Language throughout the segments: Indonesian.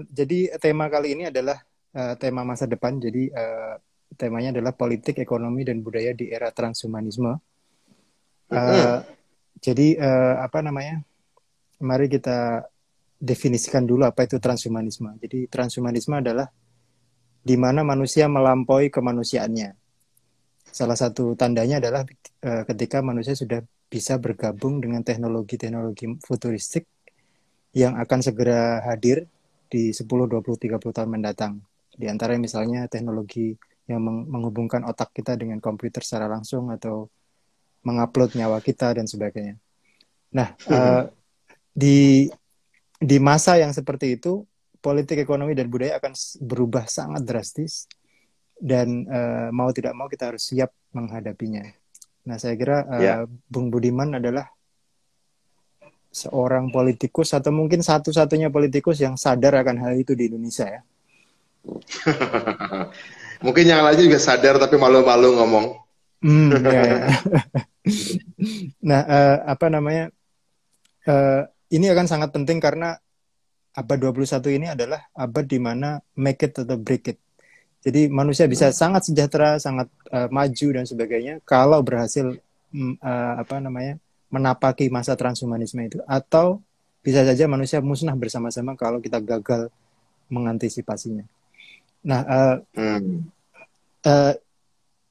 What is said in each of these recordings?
Jadi tema kali ini adalah tema masa depan. Jadi temanya adalah politik, ekonomi, dan budaya di era transhumanisme. Eh, Mm-mm. jadi apa namanya? Mari kita definisikan dulu apa itu transhumanisme. Jadi transhumanisme adalah di mana manusia melampaui kemanusiaannya. Salah satu tandanya adalah ketika manusia sudah bisa bergabung dengan teknologi-teknologi futuristik yang akan segera hadir di 10, 20, 30 tahun mendatang. Di antara misalnya teknologi yang menghubungkan otak kita dengan komputer secara langsung atau mengupload nyawa kita dan sebagainya. Nah, di masa yang seperti itu, politik, ekonomi, dan budaya akan berubah sangat drastis dan mau tidak mau kita harus siap menghadapinya. Nah, saya kira Ya. Bung Budiman adalah seorang politikus atau mungkin satu-satunya politikus yang sadar akan hal itu di Indonesia ya. Mungkin yang lain juga sadar tapi malu-malu ngomong. Ya, ya. Nah, apa namanya? eh, ini akan sangat penting karena abad 21 ini adalah abad di mana make it atau break it. Jadi manusia bisa Hmm. sangat sejahtera, sangat maju dan sebagainya kalau berhasil apa namanya? Menapaki masa transhumanisme itu, atau bisa saja manusia musnah bersama-sama kalau kita gagal mengantisipasinya. Nah, Hmm. uh,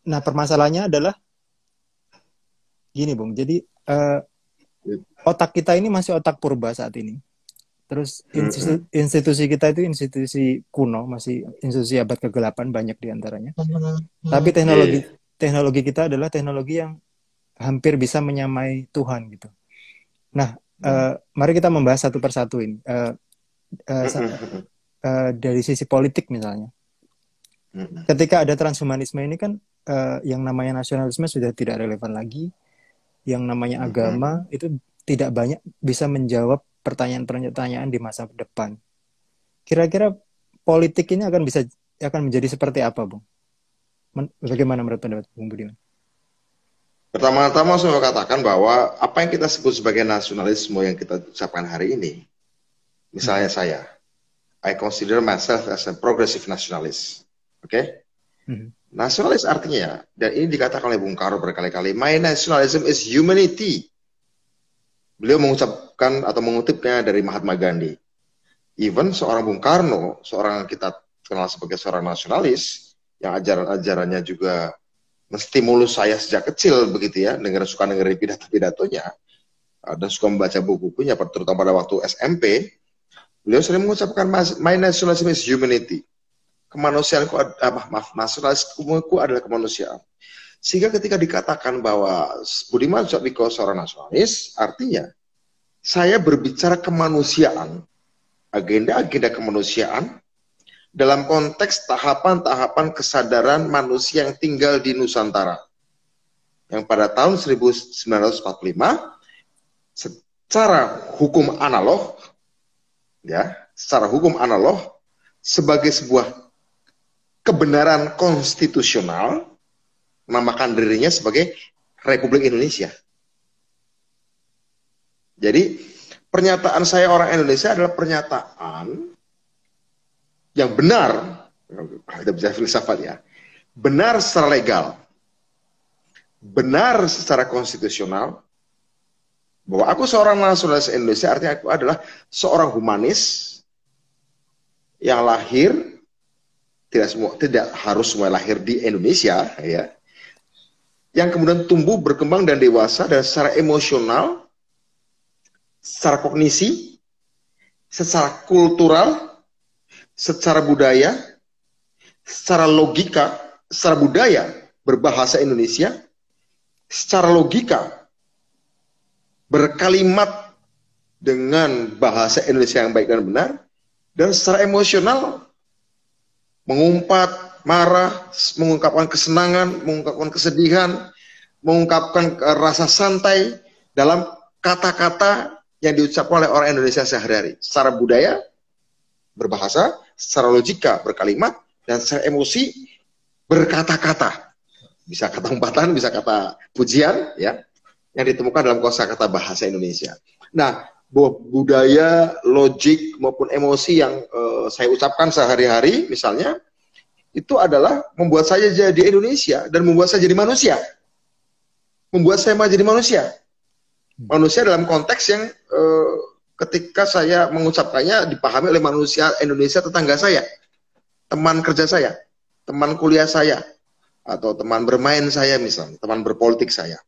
nah permasalahannya adalah gini, Bung. Jadi uh, otak kita ini masih otak purba saat ini. Terus Mm-mm. institusi kita itu institusi kuno, masih institusi abad ke-8 banyak diantaranya. Tapi teknologi Iya. teknologi kita adalah teknologi yang hampir bisa menyamai Tuhan gitu. Nah, mari kita membahas satu persatu ini. Uh, Mm-mm. dari sisi politik misalnya, Mm-mm. ketika ada transhumanisme ini kan yang namanya nasionalisme sudah tidak relevan lagi, yang namanya Mm-mm. agama itu tidak banyak bisa menjawab pertanyaan-pertanyaan di masa depan. Kira-kira politik ini akan menjadi seperti apa, Bung? Bagaimana menurut pendapat Bung Budiman? Pertama-tama saya mau katakan bahwa apa yang kita sebut sebagai nasionalisme yang kita ucapkan hari ini, Mhm, misalnya saya, I consider myself as a progressive nationalist. Oke? Okay? mhm, Nasionalis artinya, dan ini dikatakan oleh Bung Karno berkali-kali, my nationalism is humanity. Beliau mengucapkan atau mengutipnya dari Mahatma Gandhi. Even seorang Bung Karno, seorang yang kita kenal sebagai seorang nasionalis, yang ajaran-ajarannya juga menstimulus saya sejak kecil begitu ya, suka dengerin pidato-pidatonya, dan suka membaca buku-bukunya, terutama pada waktu SMP, beliau sering mengucapkan my nationalism is humanity. Kemanusiaanku, nasionalisku adalah kemanusiaan. Sehingga ketika dikatakan bahwa Budiman Sujatmiko seorang nasionalis, artinya saya berbicara kemanusiaan, agenda-agenda kemanusiaan dalam konteks tahapan-tahapan kesadaran manusia yang tinggal di Nusantara. Yang pada tahun 1945 secara hukum analog ya, secara hukum analog sebagai sebuah kebenaran konstitusional menamakan dirinya sebagai Republik Indonesia. Jadi pernyataan saya orang Indonesia adalah pernyataan yang benar, kita bisa filsafat ya, benar secara legal, benar secara konstitusional, bahwa aku seorang nasionalis Indonesia artinya aku adalah seorang humanis yang lahir, tidak harus semua lahir di Indonesia ya, yang kemudian tumbuh berkembang dan dewasa dan secara emosional, secara kognisi, secara kultural, secara budaya, secara logika, secara budaya berbahasa Indonesia, secara logika berkalimat dengan bahasa Indonesia yang baik dan benar, dan secara emosional mengumpat, marah, mengungkapkan kesenangan, mengungkapkan kesedihan, mengungkapkan rasa santai dalam kata-kata yang diucapkan oleh orang Indonesia sehari-hari. Secara budaya, berbahasa, secara logika, berkalimat, dan secara emosi, berkata-kata. Bisa kata umpatan, bisa kata pujian, ya, yang ditemukan dalam kosakata bahasa Indonesia. Nah, budaya, logik maupun emosi yang saya ucapkan sehari-hari misalnya itu adalah membuat saya jadi Indonesia dan membuat saya jadi manusia. Membuat saya menjadi manusia. Manusia dalam konteks yang ketika saya mengucapkannya dipahami oleh manusia Indonesia tetangga saya, teman kerja saya, teman kuliah saya, atau teman bermain saya misalnya, teman berpolitik saya.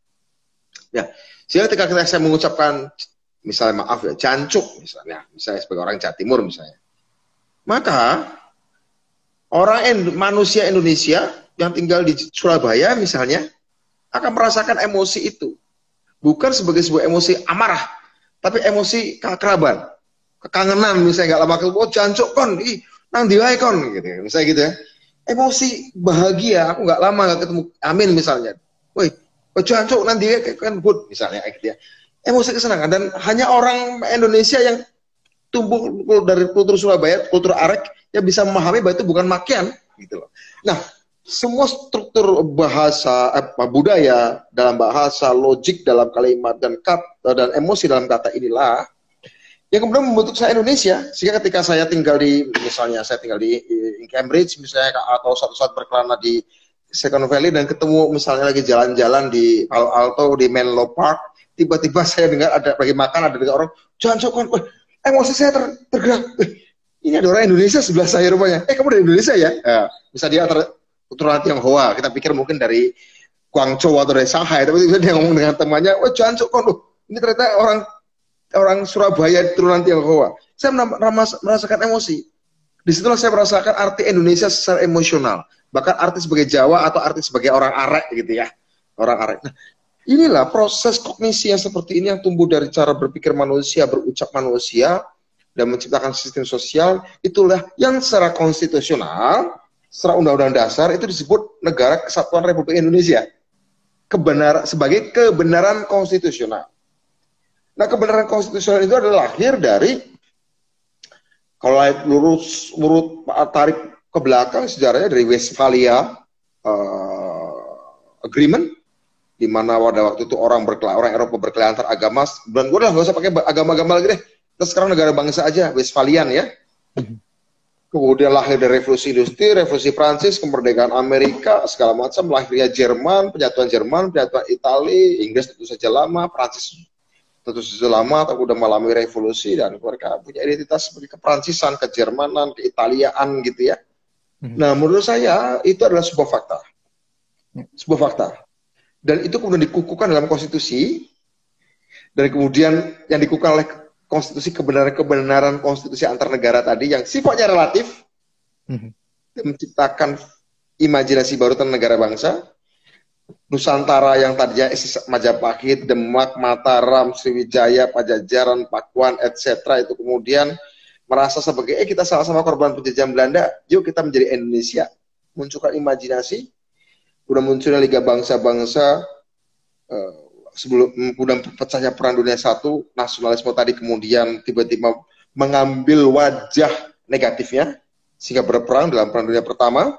Ya, sehingga ketika saya mengucapkan misalnya maaf ya, jancuk misalnya sebagai orang Jawa Timur misalnya, maka manusia Indonesia yang tinggal di Surabaya misalnya akan merasakan emosi itu. Bukan sebagai sebuah emosi amarah, tapi emosi keakraban, kekangenan misalnya nggak lama ketemu, oh jancuk kon, nang diwai kon, gitu, misalnya gitu ya. Emosi bahagia, aku nggak lama nggak ketemu, amin misalnya. Woi, jancuk nang diwai kan good misalnya, gitu ya. Emosi kesenangan dan hanya orang Indonesia yang tumbuh dari kultur Surabaya, kultur arek yang bisa memahami bahwa itu bukan makian, gitu loh. Nah, semua struktur bahasa budaya dalam bahasa, logik dalam kalimat dan emosi dalam kata inilah yang kemudian membentuk saya Indonesia. Sehingga ketika saya tinggal di misalnya saya tinggal di Cambridge misalnya atau suatu saat berkelana di Silicon Valley dan ketemu misalnya lagi jalan-jalan di Palo Alto di Menlo Park, tiba-tiba saya dengar ada bagi makan ada orang jangan sokon, emosi saya tergerak. Ini ada orang Indonesia sebelah saya rupanya. Kamu dari Indonesia ya? Bisa dia keturunan Tionghoa, kita pikir mungkin dari Guangzhou atau dari Shanghai, tapi dia ngomong dengan temannya, wah jangan ini ternyata orang Surabaya keturunan Tionghoa. Saya merasakan emosi. Disitulah saya merasakan arti Indonesia secara emosional, bahkan arti sebagai Jawa atau arti sebagai orang arek gitu ya, orang arek. Nah, inilah proses kognisi yang seperti ini yang tumbuh dari cara berpikir manusia, berucap manusia, dan menciptakan sistem sosial, itulah yang secara konstitusional secara undang-undang dasar itu disebut Negara Kesatuan Republik Indonesia. Sebagai kebenaran konstitusional. Nah, kebenaran konstitusional itu adalah lahir dari, kalau urut tarik ke belakang sejarahnya dari Westphalia Agreement, di mana pada waktu itu orang Eropa berkelahi antar agama, dan gue udah nggak usah pakai agama-agama lagi deh, kita sekarang negara bangsa aja, Westphalian ya. Kemudian lahir dari revolusi industri, revolusi Prancis, kemerdekaan Amerika, segala macam, lahirnya Jerman, penyatuan Italia, Inggris tentu saja lama, Prancis tentu saja lama, tapi udah mengalami revolusi dan mereka punya identitas seperti keprancisan, kejermanan, keitaliaan gitu ya. Nah, menurut saya itu adalah sebuah fakta. Sebuah fakta. Dan itu kemudian dikukuhkan dalam konstitusi, dan kemudian yang dikukuhkan oleh konstitusi kebenaran konstitusi antar negara tadi yang sifatnya relatif dan menciptakan imajinasi baru tentang negara bangsa. Nusantara yang tadinya Majapahit, Demak, Mataram, Sriwijaya, Pajajaran, Pakuan, etc. itu kemudian merasa sebagai kita sama-sama korban penjajahan Belanda, yuk kita menjadi Indonesia. Munculkan imajinasi, udah munculnya Liga Bangsa-Bangsa, sebelum kemudian pecahnya Perang Dunia I, nasionalisme tadi kemudian tiba-tiba mengambil wajah negatifnya sehingga berperang dalam Perang Dunia Pertama,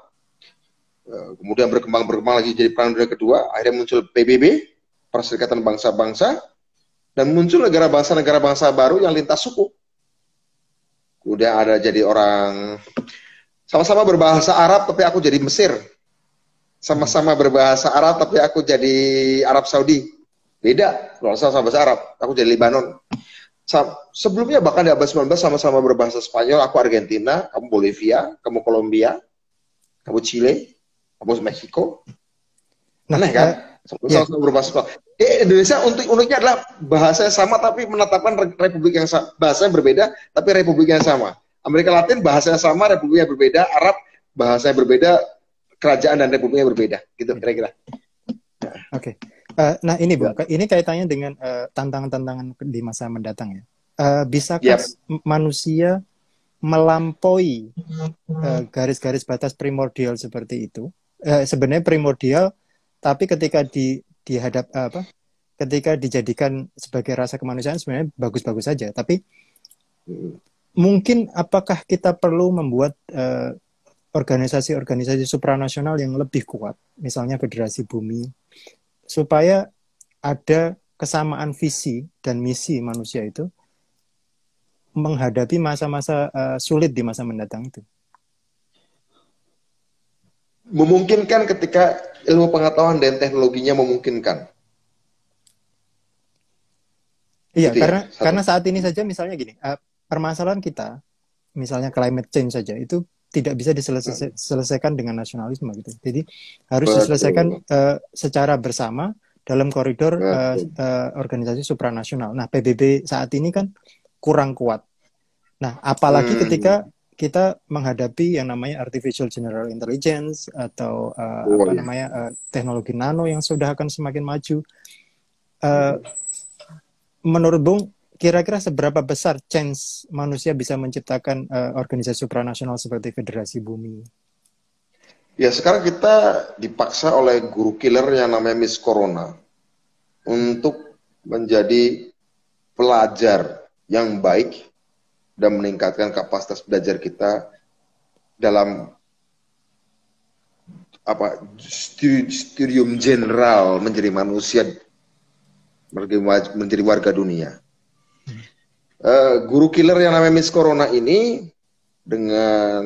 kemudian berkembang lagi jadi Perang Dunia Kedua, akhirnya muncul PBB, Perserikatan Bangsa-Bangsa, dan muncul negara bangsa baru yang lintas suku. Kemudian ada jadi orang sama-sama berbahasa Arab tapi aku jadi Mesir, sama-sama berbahasa Arab tapi aku jadi Arab Saudi. Beda, kalau sama bahasa Arab, aku jadi Lebanon. Sebelumnya bahkan di abad 19 sama-sama berbahasa Spanyol, aku Argentina, kamu Bolivia, kamu Kolombia, kamu Chile, kamu Meksiko. Aneh kan? Sama-sama berbahasa Spanyol. Indonesia uniknya adalah bahasanya sama tapi menetapkan republik yang sama. Bahasanya berbeda tapi republik yang sama. Amerika Latin bahasanya sama, republiknya berbeda. Arab bahasanya berbeda, kerajaan dan republiknya berbeda. Gitu kira-kira. Oke. Nah ini Bung, ini kaitannya dengan tantangan-tantangan di masa mendatang ya. Bisakah manusia melampaui garis-garis batas primordial seperti itu? Sebenarnya primordial, tapi ketika ketika dijadikan sebagai rasa kemanusiaan sebenarnya bagus-bagus saja. Tapi mungkin apakah kita perlu membuat organisasi-organisasi supranasional yang lebih kuat, misalnya Federasi Bumi, supaya ada kesamaan visi dan misi manusia itu menghadapi masa-masa sulit di masa mendatang itu. Memungkinkan ketika ilmu pengetahuan dan teknologinya memungkinkan. Iya, Itu ya, karena satu. saat ini saja misalnya gini, permasalahan kita, misalnya climate change saja itu tidak bisa diselesaikan dengan nasionalisme gitu. Jadi harus diselesaikan Betul, secara bersama dalam koridor betul. organisasi supranasional. Nah, PBB saat ini kan kurang kuat. Nah, apalagi Hmm. ketika kita menghadapi yang namanya artificial general intelligence atau Oh ya. teknologi nano yang sudah akan semakin maju. Uh, Menurut Bung, kira-kira seberapa besar chance manusia bisa menciptakan organisasi supranasional seperti Federasi Bumi? Ya sekarang kita dipaksa oleh guru killer yang namanya Miss Corona untuk menjadi pelajar yang baik dan meningkatkan kapasitas belajar kita dalam studium general menjadi manusia, menjadi warga dunia. Guru killer yang namanya Miss Corona ini dengan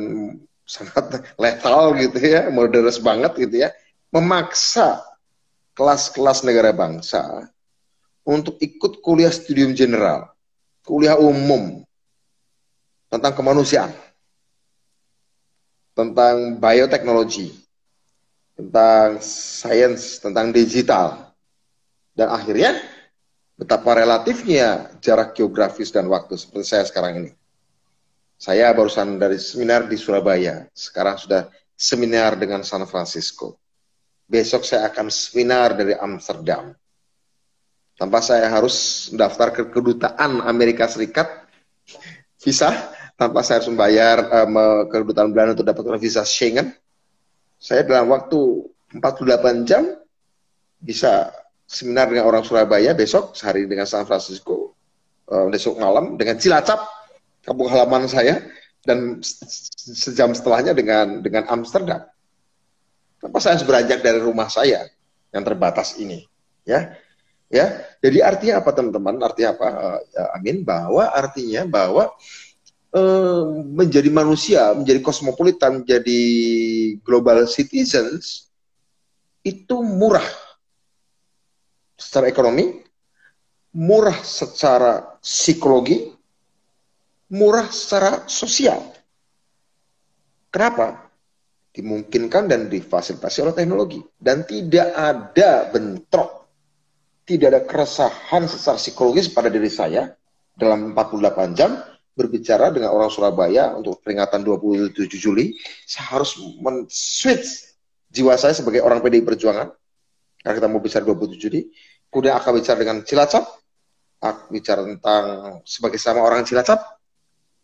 sangat lethal gitu ya, murderous banget gitu ya, memaksa kelas-kelas negara bangsa untuk ikut kuliah studium general, kuliah umum tentang kemanusiaan, tentang bioteknologi, tentang sains, tentang digital. Dan akhirnya betapa relatifnya jarak geografis dan waktu seperti saya sekarang ini. Saya barusan dari seminar di Surabaya, sekarang sudah seminar dengan San Francisco. Besok saya akan seminar dari Amsterdam. Tanpa saya harus daftar ke kedutaan Amerika Serikat, visa, tanpa saya harus membayar ke kedutaan Belanda untuk dapat visa Schengen. Saya dalam waktu 48 jam bisa seminar dengan orang Surabaya, besok sehari dengan San Francisco, besok malam dengan Cilacap, kampung halaman saya, dan sejam setelahnya dengan Amsterdam. Tanpa saya harus beranjak dari rumah saya yang terbatas ini, ya. Ya, jadi artinya apa teman-teman? Artinya apa, Amin? Artinya bahwa menjadi manusia, menjadi kosmopolitan, menjadi global citizens itu murah secara ekonomi, murah secara psikologi, murah secara sosial. Kenapa? Dimungkinkan dan difasilitasi oleh teknologi. Dan tidak ada bentrok, tidak ada keresahan secara psikologis pada diri saya dalam 48 jam berbicara dengan orang Surabaya untuk peringatan 27 Juli. Saya harus men-switch jiwa saya sebagai orang PDI Perjuangan karena kita mau bicara 27 Juli. Kemudian akan bicara dengan Cilacap, akan bicara tentang sebagai sama orang Cilacap,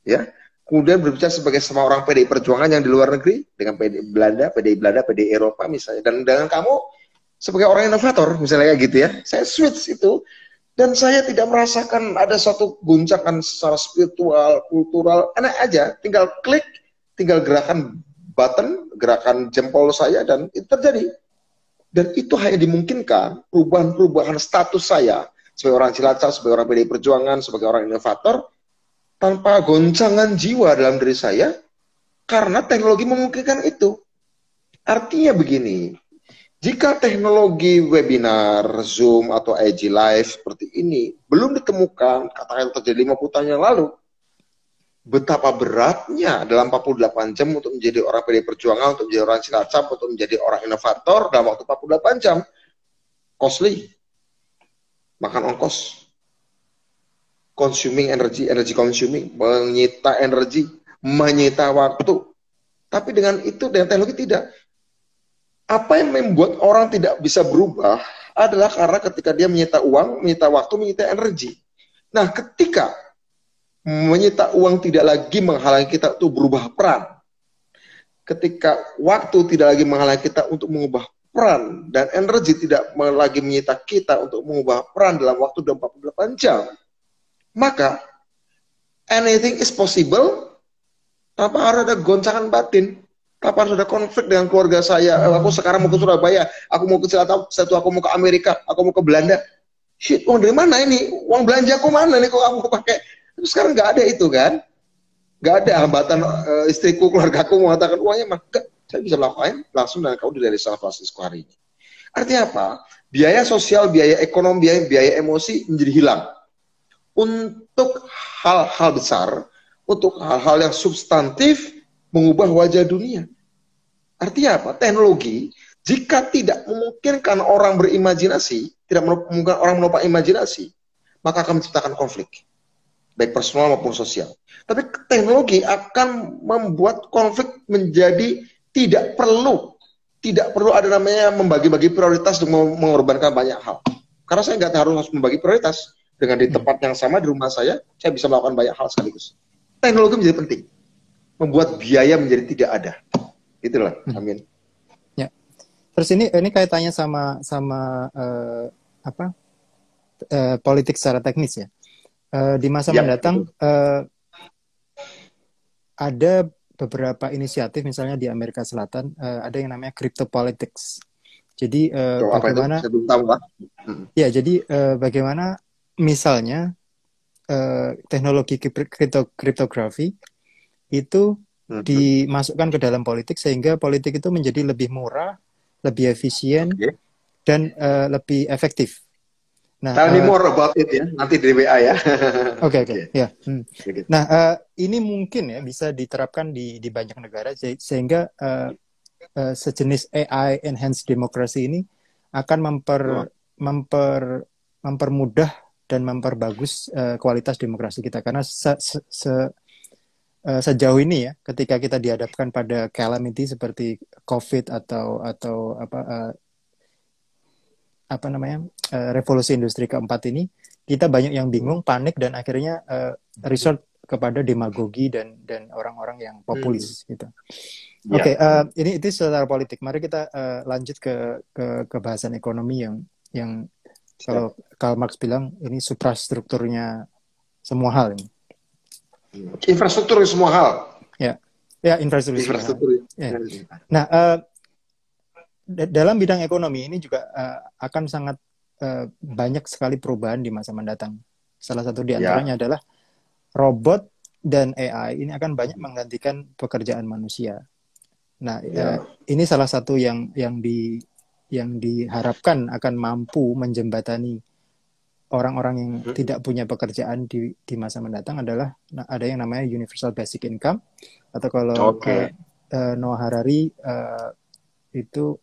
ya. Kemudian berbicara sebagai sama orang PDI Perjuangan yang di luar negeri dengan PDI Belanda, PDI Eropa misalnya, dan dengan kamu sebagai orang inovator misalnya kayak gitu ya. Saya switch itu dan saya tidak merasakan ada satu guncangan secara spiritual, kultural, enak aja, tinggal klik, tinggal gerakan button, gerakan jempol saya dan itu terjadi. Dan itu hanya dimungkinkan perubahan-perubahan status saya sebagai orang Cilacap, sebagai orang PDI Perjuangan, sebagai orang inovator tanpa goncangan jiwa dalam diri saya karena teknologi memungkinkan itu. Artinya begini, jika teknologi webinar, Zoom, atau IG Live seperti ini belum ditemukan, katakan terjadi 50 tahun yang lalu, betapa beratnya dalam 48 jam untuk menjadi orang PDI Perjuangan, untuk menjadi orang Cilacap, untuk menjadi orang inovator dalam waktu 48 jam. Costly. Makan ongkos. Consuming energy consuming, menyita energi, menyita waktu. Tapi dengan itu, dengan teknologi tidak. Apa yang membuat orang tidak bisa berubah adalah karena ketika dia menyita uang, menyita waktu, menyita energi. Nah, ketika menyita uang tidak lagi menghalangi kita untuk berubah peran, ketika waktu tidak lagi menghalangi kita untuk mengubah peran, dan energi tidak lagi menyita kita untuk mengubah peran dalam waktu 48 jam, maka anything is possible tanpa harus ada goncangan batin. Tanpa harus ada konflik dengan keluarga saya. Aku sekarang mau ke Surabaya, aku mau ke Cilacap, satu aku mau ke Amerika, aku mau ke Belanda. Shit, uang dari mana ini? Uang belanja aku mana nih kok aku pakai Terus sekarang nggak ada itu kan, nggak ada hambatan istriku, keluargaku mengatakan uangnya maka saya bisa melakukan langsung dan kau dari San Francisco hari ini. Artinya apa? Biaya sosial, biaya ekonomi, biaya emosi menjadi hilang. Untuk hal-hal besar, untuk hal-hal yang substantif, mengubah wajah dunia. Artinya apa? Teknologi, jika tidak memungkinkan orang berimajinasi, tidak memungkinkan orang menumpang imajinasi, maka akan menciptakan konflik. Baik personal maupun sosial. Tapi teknologi akan membuat konflik menjadi tidak perlu ada namanya membagi-bagi prioritas untuk mengorbankan banyak hal. Karena saya nggak harus membagi prioritas. Dengan di tempat yang sama di rumah saya bisa melakukan banyak hal sekaligus. Teknologi menjadi penting. Membuat biaya menjadi tidak ada. Itulah, amin. Ya. Terus ini kaitannya sama politik secara teknis ya. Di masa mendatang ada beberapa inisiatif, misalnya di Amerika Selatan ada yang namanya crypto politics. Jadi bagaimana? Saya belum tahu, Pak. Ya, jadi bagaimana misalnya teknologi kriptografi itu dimasukkan ke dalam politik sehingga politik itu menjadi lebih murah, lebih efisien, dan lebih efektif. Nah, tell me more about it ya, nanti di WA ya. Oke. Ya. Nah, ini mungkin ya bisa diterapkan di banyak negara sehingga sejenis AI enhanced democracy ini akan mempermudah dan memperbagus kualitas demokrasi kita, karena sejauh ini ya, ketika kita dihadapkan pada calamity seperti COVID atau revolusi industri keempat ini, kita banyak yang bingung, panik, dan akhirnya resort kepada demagogi dan orang-orang yang populis gitu. Oke, ini itu secara politik. Mari kita lanjut ke bahasan ekonomi yang kalau Karl Marx bilang ini suprastrukturnya semua hal ini. Infrastruktur semua hal. Ya, infrastruktur. Ya. Nah, dalam bidang ekonomi ini juga akan sangat banyak sekali perubahan di masa mendatang. Salah satu di antaranya adalah robot dan AI ini akan banyak menggantikan pekerjaan manusia. Nah, ini salah satu yang diharapkan akan mampu menjembatani orang-orang yang tidak punya pekerjaan di masa mendatang adalah ada yang namanya universal basic income, atau kalau Noah Harari itu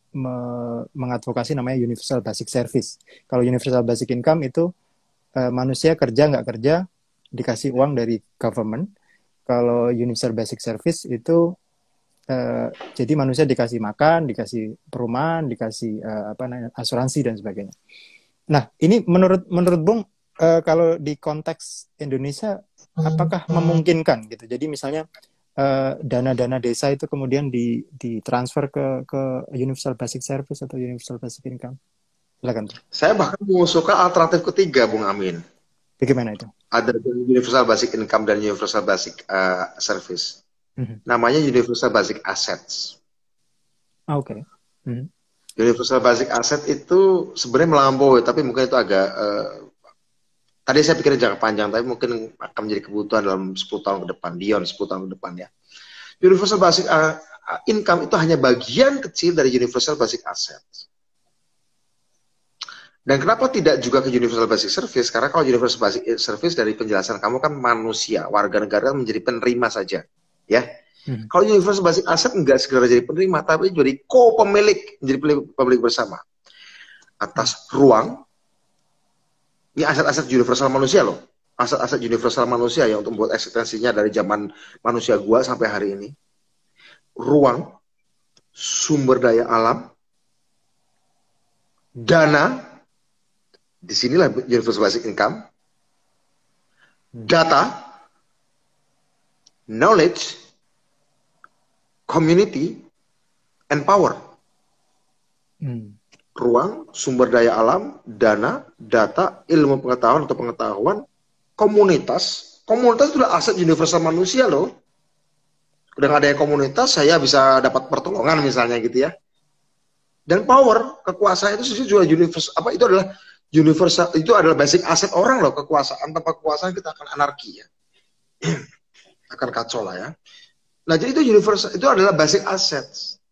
mengadvokasi namanya universal basic service. Kalau universal basic income itu manusia kerja nggak kerja dikasih uang dari government. Kalau universal basic service itu jadi manusia dikasih makan, dikasih perumahan, dikasih asuransi dan sebagainya. Nah, ini menurut Bung, kalau di konteks Indonesia apakah memungkinkan gitu? Jadi misalnya dana-dana desa itu kemudian ditransfer ke universal basic service atau universal basic income. Silakan. Saya bahkan mengusulkan alternatif ketiga, Bung Amin. Bagaimana itu? Ada universal basic income dan universal basic service. Namanya universal basic assets. Oke. Universal basic asset itu sebenarnya melampaui, tapi mungkin itu agak tadi saya pikir jangka panjang, tapi mungkin akan menjadi kebutuhan dalam 10 tahun ke depan, beyond 10 tahun ke depan ya. Universal basic income itu hanya bagian kecil dari universal basic asset. Dan kenapa tidak juga ke universal basic service? Karena kalau universal basic service dari penjelasan kamu kan manusia, warga negara menjadi penerima saja, ya. Kalau universal basic asset enggak segera jadi penerima, tapi jadi co-pemilik, menjadi pemilik bersama atas ruang. Ini aset-aset universal manusia loh, aset-aset universal manusia yang untuk membuat eksistensinya dari zaman manusia gua sampai hari ini. Ruang, sumber daya alam, dana, disinilah universal basic income, data, knowledge, community, and power. Ruang, sumber daya alam, dana, data, ilmu pengetahuan atau pengetahuan, komunitas. Komunitas itu adalah aset universal manusia loh. Udah nggak ada yang komunitas, saya bisa dapat pertolongan misalnya gitu ya. Dan power, kekuasaan itu juga universal. Itu adalah universal, itu adalah basic aset orang loh, kekuasaan. Tanpa kekuasaan kita akan anarki ya. Akan kacau lah ya. Nah, jadi itu universal, itu adalah basic assets.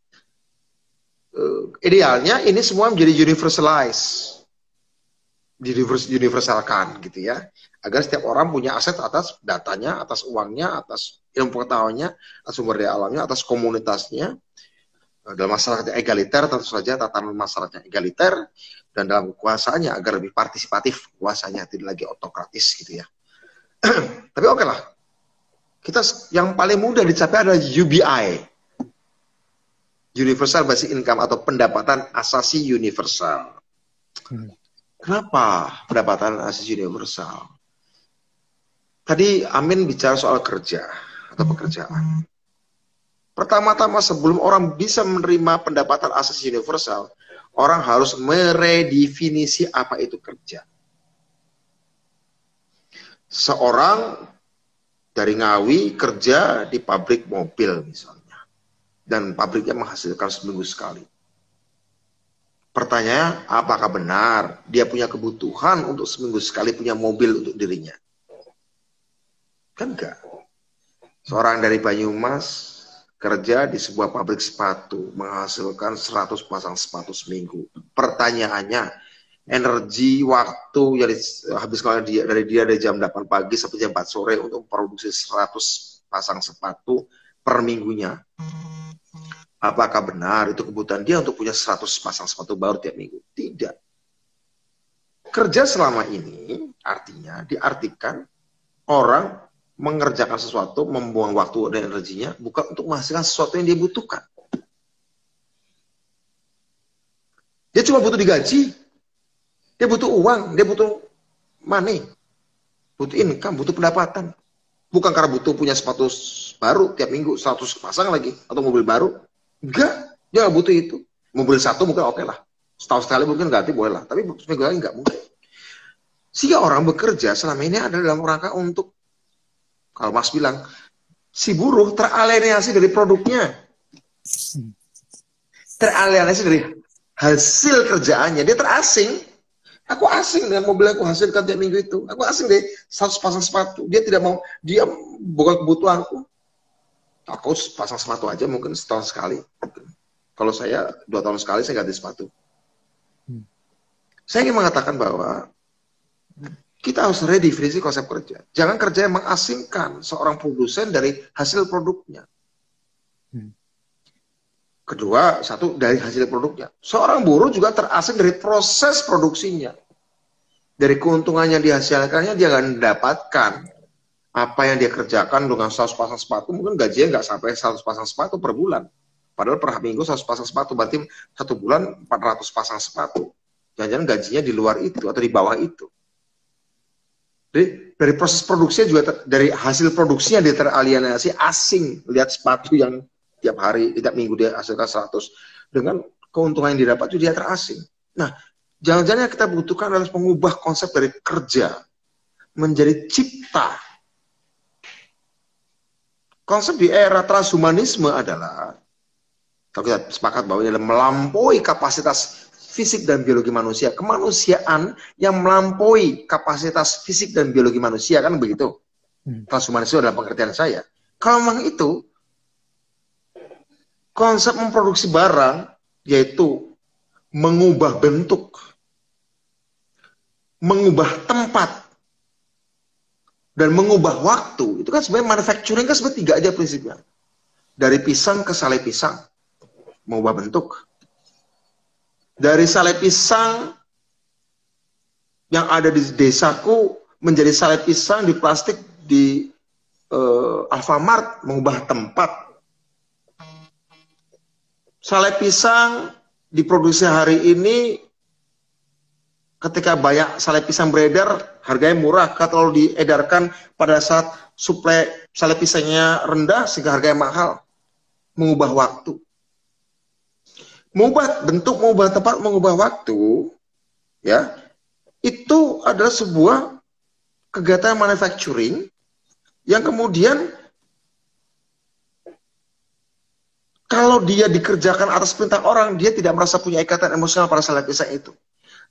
Idealnya ini semua menjadi universalized, universalkan gitu ya, agar setiap orang punya aset atas datanya, atas uangnya, atas ilmu pengetahuannya, atas sumber daya alamnya, atas komunitasnya. Dalam masyarakatnya egaliter, tentu saja tatanan masyarakatnya egaliter, dan dalam kekuasaannya agar lebih partisipatif kuasanya, tidak lagi otokratis gitu ya. Tapi oke lah, kita yang paling mudah dicapai adalah UBI, Universal Basic Income, atau pendapatan asasi universal. Kenapa pendapatan asasi universal? Tadi Amin bicara soal kerja atau pekerjaan. Pertama-tama sebelum orang bisa menerima pendapatan asasi universal, orang harus meredefinisi apa itu kerja. Seorang dari Ngawi kerja di pabrik mobil misalnya, dan pabriknya menghasilkan seminggu sekali. Pertanyaannya, apakah benar dia punya kebutuhan untuk seminggu sekali punya mobil untuk dirinya? Kan enggak. Seorang dari Banyumas kerja di sebuah pabrik sepatu, menghasilkan 100 pasang sepatu seminggu. Pertanyaannya, energi, waktu yang dihabiskan dari jam 8 pagi sampai jam 4 sore untuk memproduksi 100 pasang sepatu per minggunya. Apakah benar itu kebutuhan dia untuk punya 100 pasang sepatu baru tiap minggu? Tidak. Kerja selama ini artinya diartikan orang mengerjakan sesuatu, membuang waktu dan energinya, bukan untuk menghasilkan sesuatu yang dia butuhkan. Dia cuma butuh digaji, dia butuh uang, dia butuh money, butuh income, butuh pendapatan. Bukan karena butuh punya sepatu baru tiap minggu, 100 pasang lagi, atau mobil baru. Enggak, dia nggak butuh itu. Mobil satu mungkin oke lah, setahun sekali mungkin ganti boleh lah, tapi seminggu lagi nggak mungkin. Sehingga orang bekerja selama ini adalah dalam rangka untuk, kalau Mas bilang, si buruh teralienasi dari produknya. Teralienasi dari hasil kerjaannya. Dia terasing. Aku asing dengan mobil yang aku hasilkan tiap minggu itu. Aku asing deh 100 pasang sepatu. Dia tidak mau, dia bukan kebutuhanku. Aku pasang sepatu aja mungkin setahun sekali. Kalau saya 2 tahun sekali saya ganti sepatu. Saya ingin mengatakan bahwa kita harus redefinisi konsep kerja. Jangan kerja yang mengasingkan seorang produsen dari hasil produknya. Kedua, satu dari hasil produknya. Seorang buruh juga terasing dari proses produksinya. Dari keuntungan yang dihasilkannya dia akan mendapatkan apa yang dia kerjakan dengan 100 pasang sepatu. Mungkin gajinya nggak sampai 100 pasang sepatu per bulan. Padahal per minggu 100 pasang sepatu. Berarti 1 bulan 400 pasang sepatu. Jangan-jangan gajinya di luar itu atau di bawah itu. Jadi, dari proses produksinya juga, dari hasil produksinya dia teralienasi, asing. Lihat sepatu yang tiap hari, tiap minggu dia hasilkan 100, dengan keuntungan yang didapat itu dia terasing. Nah, jangan-jangan yang kita butuhkan adalah mengubah konsep dari kerja menjadi cipta. Konsep di era transhumanisme adalah, kalau kita sepakat bahwa ini adalah melampaui kapasitas fisik dan biologi manusia, kemanusiaan yang melampaui kapasitas fisik dan biologi manusia, kan begitu. Transhumanisme adalah pengertian saya. Kalau memang itu, konsep memproduksi barang, yaitu mengubah bentuk, mengubah tempat, dan mengubah waktu, itu kan sebenarnya manufacturing kan sebenarnya 3 aja prinsipnya. Dari pisang ke sale pisang, mengubah bentuk. Dari sale pisang yang ada di desaku menjadi sale pisang di plastik di Alfamart, mengubah tempat. Sale pisang diproduksi hari ini, ketika banyak sale pisang beredar, harganya murah. Kalau diedarkan pada saat suplai sale pisangnya rendah, sehingga harganya mahal. Mengubah waktu. Mengubah bentuk, mengubah tempat, mengubah waktu, ya, itu adalah sebuah kegiatan manufacturing yang kemudian kalau dia dikerjakan atas perintah orang, dia tidak merasa punya ikatan emosional pada sale pisang itu.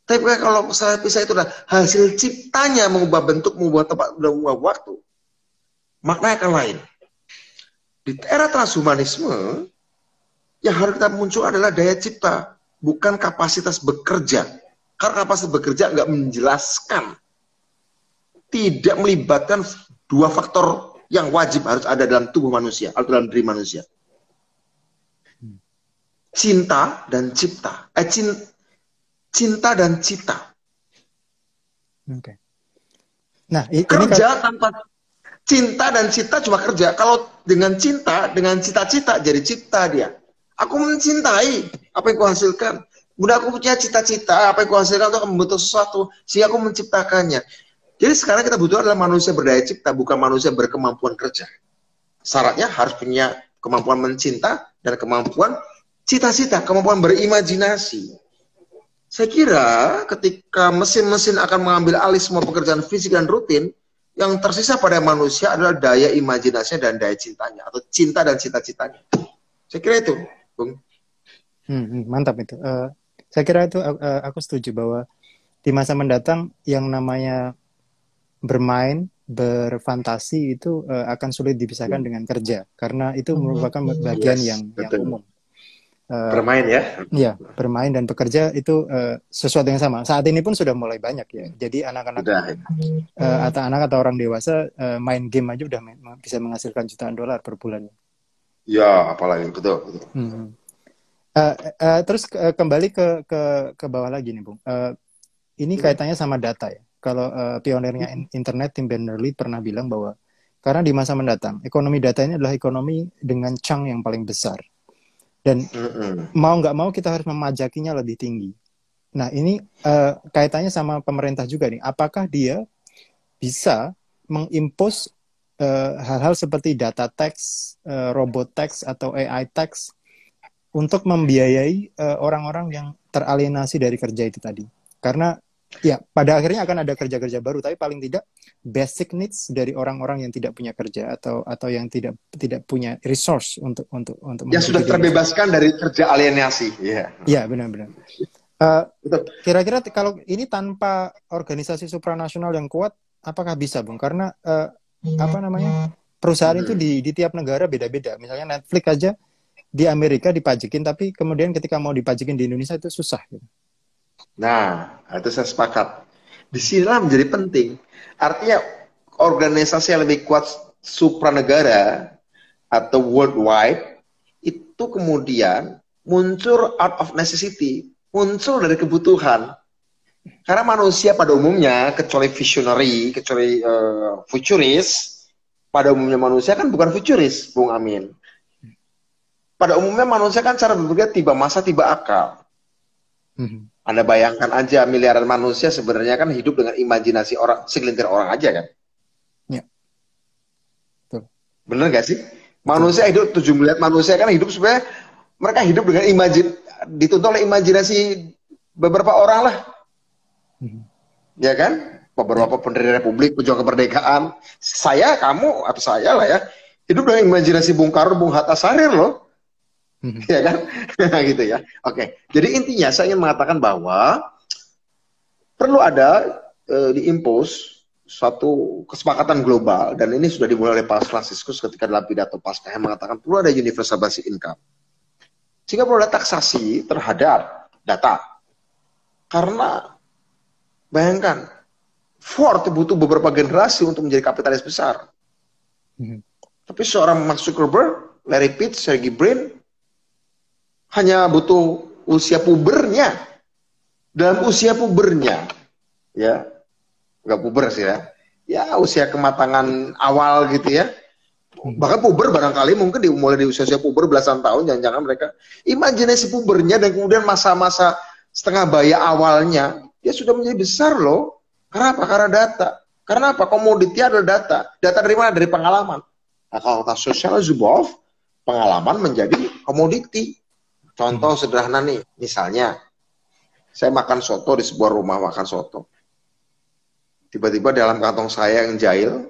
Tapi kalau sale pisang itu adalah hasil ciptanya, mengubah bentuk, mengubah tempat, mengubah waktu, maknanya akan lain. Di era transhumanisme, yang harus kita muncul adalah daya cipta, bukan kapasitas bekerja. Karena kapasitas bekerja nggak menjelaskan, tidak melibatkan dua faktor yang wajib harus ada dalam tubuh manusia atau dalam diri manusia. Cinta dan cipta. Cinta dan cita. Oke. Nah, kerja tanpa cinta dan cita cuma kerja. Kalau dengan cinta, dengan cita-cita jadi cipta dia. Aku mencintai apa yang kuhasilkan. Mudah aku punya cita-cita, apa yang kuhasilkan untuk membentuk sesuatu, sehingga aku menciptakannya. Jadi sekarang kita butuh adalah manusia berdaya cipta, bukan manusia berkemampuan kerja. Syaratnya harus punya kemampuan mencinta dan kemampuan cita-cita, kemampuan berimajinasi. Saya kira ketika mesin-mesin akan mengambil alih semua pekerjaan fisik dan rutin, yang tersisa pada manusia adalah daya imajinasinya dan daya cintanya, atau cinta dan cita-citanya. Saya kira itu, Bung. Mantap itu. Saya kira itu aku setuju bahwa di masa mendatang yang namanya bermain, berfantasi itu akan sulit dipisahkan dengan kerja, karena itu merupakan bagian yang umum. Bermain ya? Iya, bermain dan bekerja itu sesuatu yang sama. Saat ini pun sudah mulai banyak ya. Jadi anak-anak atau anak atau orang dewasa main game aja udah bisa menghasilkan jutaan dolar per bulan. Ya, apalagi betul. Terus kembali ke bawah lagi nih, Bung. Ini kaitannya sama data ya. Kalau pionirnya internet Tim Berners-Lee pernah bilang bahwa karena di masa mendatang ekonomi data ini adalah ekonomi dengan chunk yang paling besar. Dan mau nggak mau kita harus memajakinya lebih tinggi. Nah ini kaitannya sama pemerintah juga nih. Apakah dia bisa mengimpose hal-hal seperti data tax, robot tax atau AI tax untuk membiayai orang-orang yang teralienasi dari kerja itu tadi? Karena ya pada akhirnya akan ada kerja-kerja baru, tapi paling tidak basic needs dari orang-orang yang tidak punya kerja atau yang tidak punya resource untuk yang sudah terbebaskan dari kerja alienasi. Iya, benar-benar. Kira-kira kalau ini tanpa organisasi supranasional yang kuat, apakah bisa, Bung? Karena perusahaan itu di tiap negara beda-beda. Misalnya Netflix aja di Amerika dipajekin, tapi kemudian ketika mau dipajekin di Indonesia itu susah. Gitu. Nah, itu saya sepakat. Disinilah menjadi penting. Artinya organisasi yang lebih kuat supranegara atau worldwide itu kemudian muncul out of necessity, muncul dari kebutuhan. Karena manusia pada umumnya, kecuali visionary, kecuali futuris, pada umumnya manusia kan bukan futuris, Bung Amin. Pada umumnya manusia kan cara berpikir tiba masa, tiba akal. Anda bayangkan aja miliaran manusia sebenarnya kan hidup dengan imajinasi orang, segelintir orang aja kan? Ya. Bener gak sih? Manusia hidup 7 miliar manusia kan hidup sebenarnya mereka hidup dengan dituntut oleh imajinasi beberapa orang lah. Ya kan? Beberapa pendiri republik, pejuang kemerdekaan. Saya, kamu, atau saya lah ya. Hidup dengan imajinasi Bung Karno, Bung Hatta Sarir loh. Ya kan? Gitu ya. Oke. Jadi intinya saya ingin mengatakan bahwa perlu ada diimpose suatu kesepakatan global, dan ini sudah dimulai oleh Paus Fransiskus ketika dalam pidato Paskah yang mengatakan perlu ada universal basic income. Sehingga perlu ada taksasi terhadap data. Karena bayangkan Ford butuh beberapa generasi untuk menjadi kapitalis besar. Tapi seorang Mark Zuckerberg, Larry Page, Sergey Brin hanya butuh usia pubernya. Dalam usia pubernya, ya, nggak puber sih ya, usia kematangan awal gitu ya. Bahkan puber barangkali mungkin dimulai di usia puber belasan tahun, jangan-jangan mereka imajinasi pubernya dan kemudian masa-masa setengah baya awalnya, dia sudah menjadi besar loh. Karena apa? Karena data. Karena apa? Komoditi adalah data. Data dari mana? Dari pengalaman. Nah, kalau sosial Zuboff, pengalaman menjadi komoditi. Contoh sederhana nih, misalnya saya makan soto di sebuah rumah makan soto. Tiba-tiba dalam kantong saya yang jahil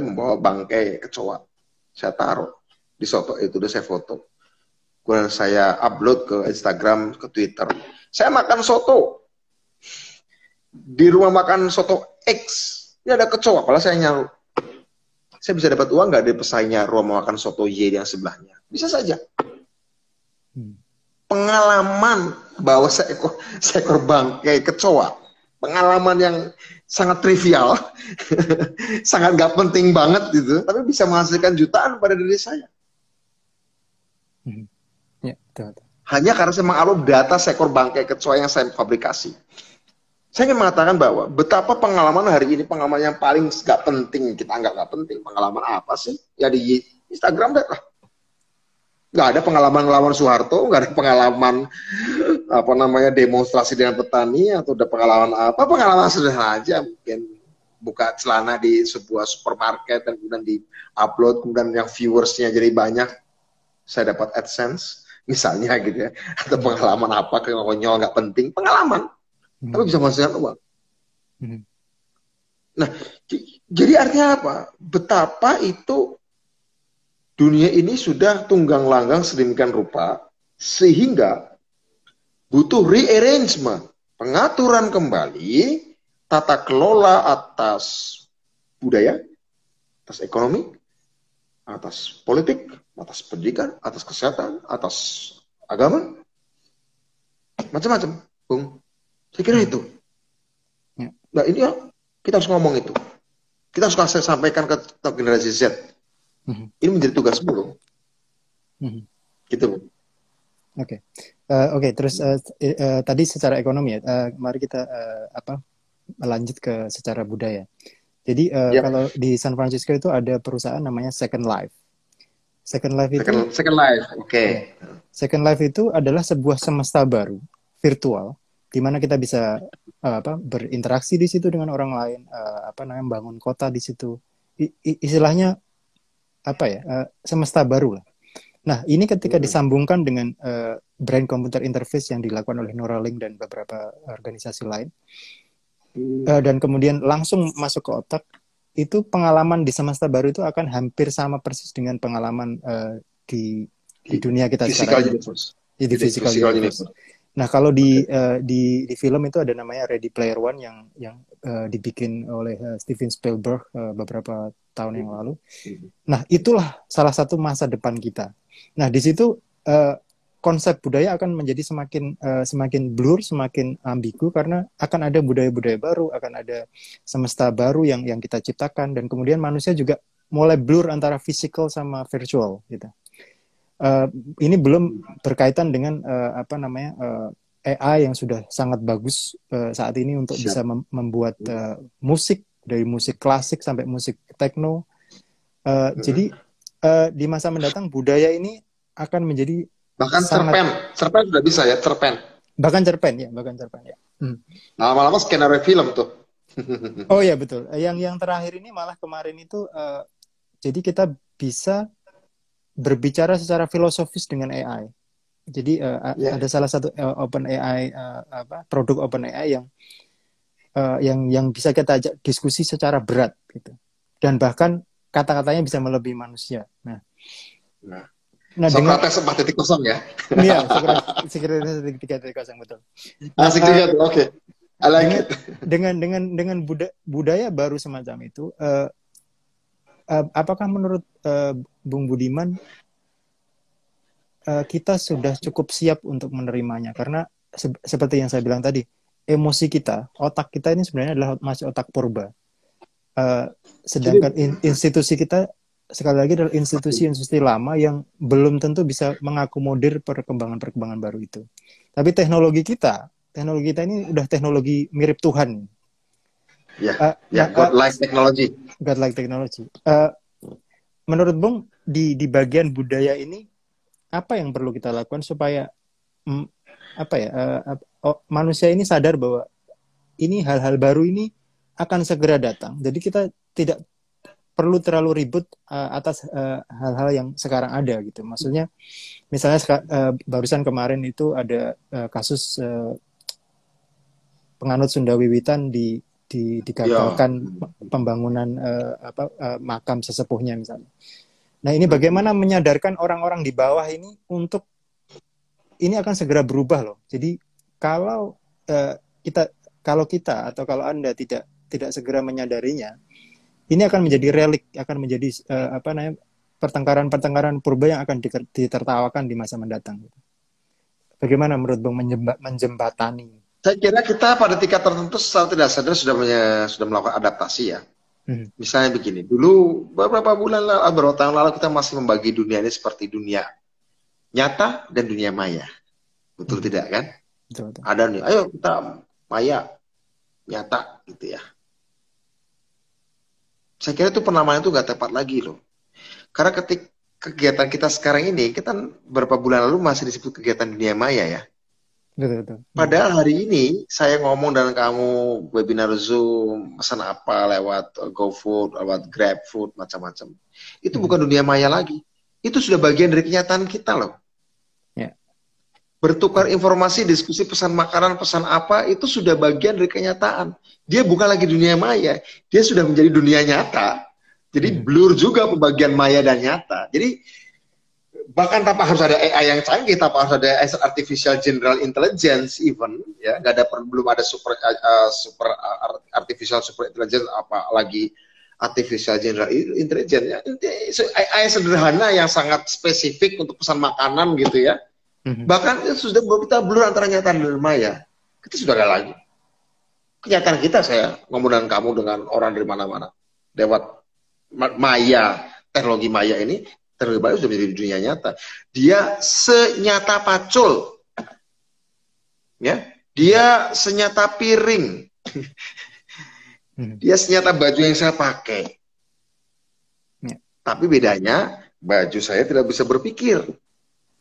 membawa bangkai kecoa. Saya taruh di soto itu, udah saya foto. Kemudian saya upload ke Instagram, ke Twitter. Saya makan soto. Di rumah makan soto X, ini ada kecoa, kalau saya nyaru. saya bisa dapat uang nggak dari pesaingnya rumah makan soto Y yang sebelahnya? Bisa saja. Pengalaman bawa seekor bangkai kecoa, pengalaman yang sangat trivial, sangat nggak penting banget gitu, tapi bisa menghasilkan jutaan pada diri saya. Ya, betul. Hanya karena saya mengupload data seekor bangkai kecoa yang saya fabrikasi. Saya ingin mengatakan bahwa betapa pengalaman hari ini, pengalaman yang paling nggak penting, kita anggap nggak penting. Pengalaman apa sih? Ya di Instagram deh lah. Nggak ada pengalaman ngelawan Soeharto, nggak ada pengalaman apa namanya demonstrasi dengan petani, atau ada pengalaman apa, pengalaman sederhana aja, mungkin buka celana di sebuah supermarket dan kemudian di upload, kemudian yang viewersnya jadi banyak, saya dapat AdSense misalnya gitu ya, atau pengalaman apa konyol nggak penting, pengalaman tapi bisa menghasilkan uang. Nah, jadi artinya apa? Betapa itu dunia ini sudah tunggang langgang sedemikian rupa sehingga butuh rearrangement, pengaturan kembali tata kelola atas budaya, atas ekonomi, atas politik, atas pendidikan, atas kesehatan, atas agama, macam-macam, Bung. Saya kira itu. Nah ini ya, kita harus ngomong itu. Kita harus sampaikan ke generasi Z. Ini menjadi tugas Bung. Gitu, Bung. Oke. Oke, terus tadi secara ekonomi ya. Mari kita lanjut ke secara budaya. Jadi kalau di San Francisco itu ada perusahaan namanya Second Life. Second Life itu Second Life, oke. Second Life itu adalah sebuah semesta baru virtual di mana kita bisa berinteraksi di situ dengan orang lain, bangun kota di situ. Istilahnya semesta baru lah. Nah, ini ketika disambungkan dengan brain computer interface yang dilakukan oleh Neuralink dan beberapa organisasi lain, dan kemudian langsung masuk ke otak, itu pengalaman di semesta baru itu akan hampir sama persis dengan pengalaman di dunia kita sekarang. Di physical universe. Nah, kalau di film itu ada namanya Ready Player One yang dibikin oleh Steven Spielberg beberapa tahun yang lalu. Nah, itulah salah satu masa depan kita. Nah, di situ konsep budaya akan menjadi semakin blur, semakin ambigu karena akan ada budaya-budaya baru, akan ada semesta baru yang kita ciptakan, dan kemudian manusia juga mulai blur antara physical sama virtual gitu. Ini belum berkaitan dengan AI yang sudah sangat bagus saat ini untuk bisa membuat musik, dari musik klasik sampai musik techno. Jadi di masa mendatang budaya ini akan menjadi bahkan cerpen sudah bisa ya, bahkan cerpen ya. Lama-lama skenario film tuh. Oh ya, betul. Yang terakhir ini malah kemarin itu jadi kita bisa berbicara secara filosofis dengan AI. Jadi ada salah satu OpenAI produk OpenAI yang bisa kita ajak diskusi secara berat gitu. Dan bahkan kata-katanya bisa melebihi manusia. Nah Socrates 4.0 ya. Iya, Socrates 3.0 betul. Asik juga tuh. Oke. I like it. Dengan budaya baru semacam itu, apakah menurut Bung Budiman kita sudah cukup siap untuk menerimanya? Karena seperti yang saya bilang tadi, emosi kita, otak kita ini sebenarnya adalah masih otak purba. Sedangkan institusi kita sekali lagi adalah institusi lama yang belum tentu bisa mengakomodir perkembangan baru itu. Tapi teknologi kita ini udah teknologi mirip Tuhan. God-like technology. God-like technology. Menurut Bung, di bagian budaya ini apa yang perlu kita lakukan supaya manusia ini sadar bahwa ini hal-hal baru ini akan segera datang. Jadi kita tidak perlu terlalu ribut atas hal-hal yang sekarang ada gitu. Maksudnya, misalnya barusan kemarin itu ada kasus penganut Sunda Wiwitan digagalkan pembangunan makam sesepuhnya misalnya. Nah, ini bagaimana menyadarkan orang-orang di bawah ini untuk ini akan segera berubah loh. Jadi kalau kita atau kalau Anda tidak segera menyadarinya, ini akan menjadi relik, akan menjadi apa namanya, pertengkaran-pertengkaran purba yang akan ditertawakan di masa mendatang. Bagaimana menurut Bang menjembatani? Saya kira kita pada tingkat tertentu secara tidak sadar sudah melakukan adaptasi ya. Misalnya begini, dulu beberapa bulan lalu, beberapa tahun lalu kita masih membagi dunia ini seperti dunia nyata dan dunia maya. Betul tidak kan? Betul. Ada nih, ayo kita maya, nyata gitu ya. Saya kira itu penamaan itu nggak tepat lagi loh. Karena ketika kegiatan kita sekarang ini, kita beberapa bulan lalu masih disebut kegiatan dunia maya ya. Betul. Padahal hari ini saya ngomong dengan kamu webinar Zoom, pesan apa lewat GoFood, lewat GrabFood, macam-macam. Itu bukan dunia maya lagi. Itu sudah bagian dari kenyataan kita loh. Ya. Bertukar informasi, diskusi, pesan makanan, pesan apa, itu sudah bagian dari kenyataan. Dia bukan lagi dunia maya, dia sudah menjadi dunia nyata. Jadi blur juga pembagian maya dan nyata. Jadi bahkan tanpa harus ada AI yang canggih, tanpa harus ada artificial general intelligence even, ya nggak ada, belum ada super artificial super intelligence, apalagi artificial general intelligence ya. AI sederhana yang sangat spesifik untuk pesan makanan gitu ya. Bahkan itu sudah kita blur antara nyata dan maya. Kita sudah ada lagi. Kenyataan kita, saya ngomong dengan kamu dengan orang dari mana-mana lewat maya, teknologi maya ini. Teknologi maya sudah menjadi dunia nyata. Dia senyata pacul, ya. Dia senyata piring. Dia senyata baju yang saya pakai. Ya. Tapi bedanya baju saya tidak bisa berpikir.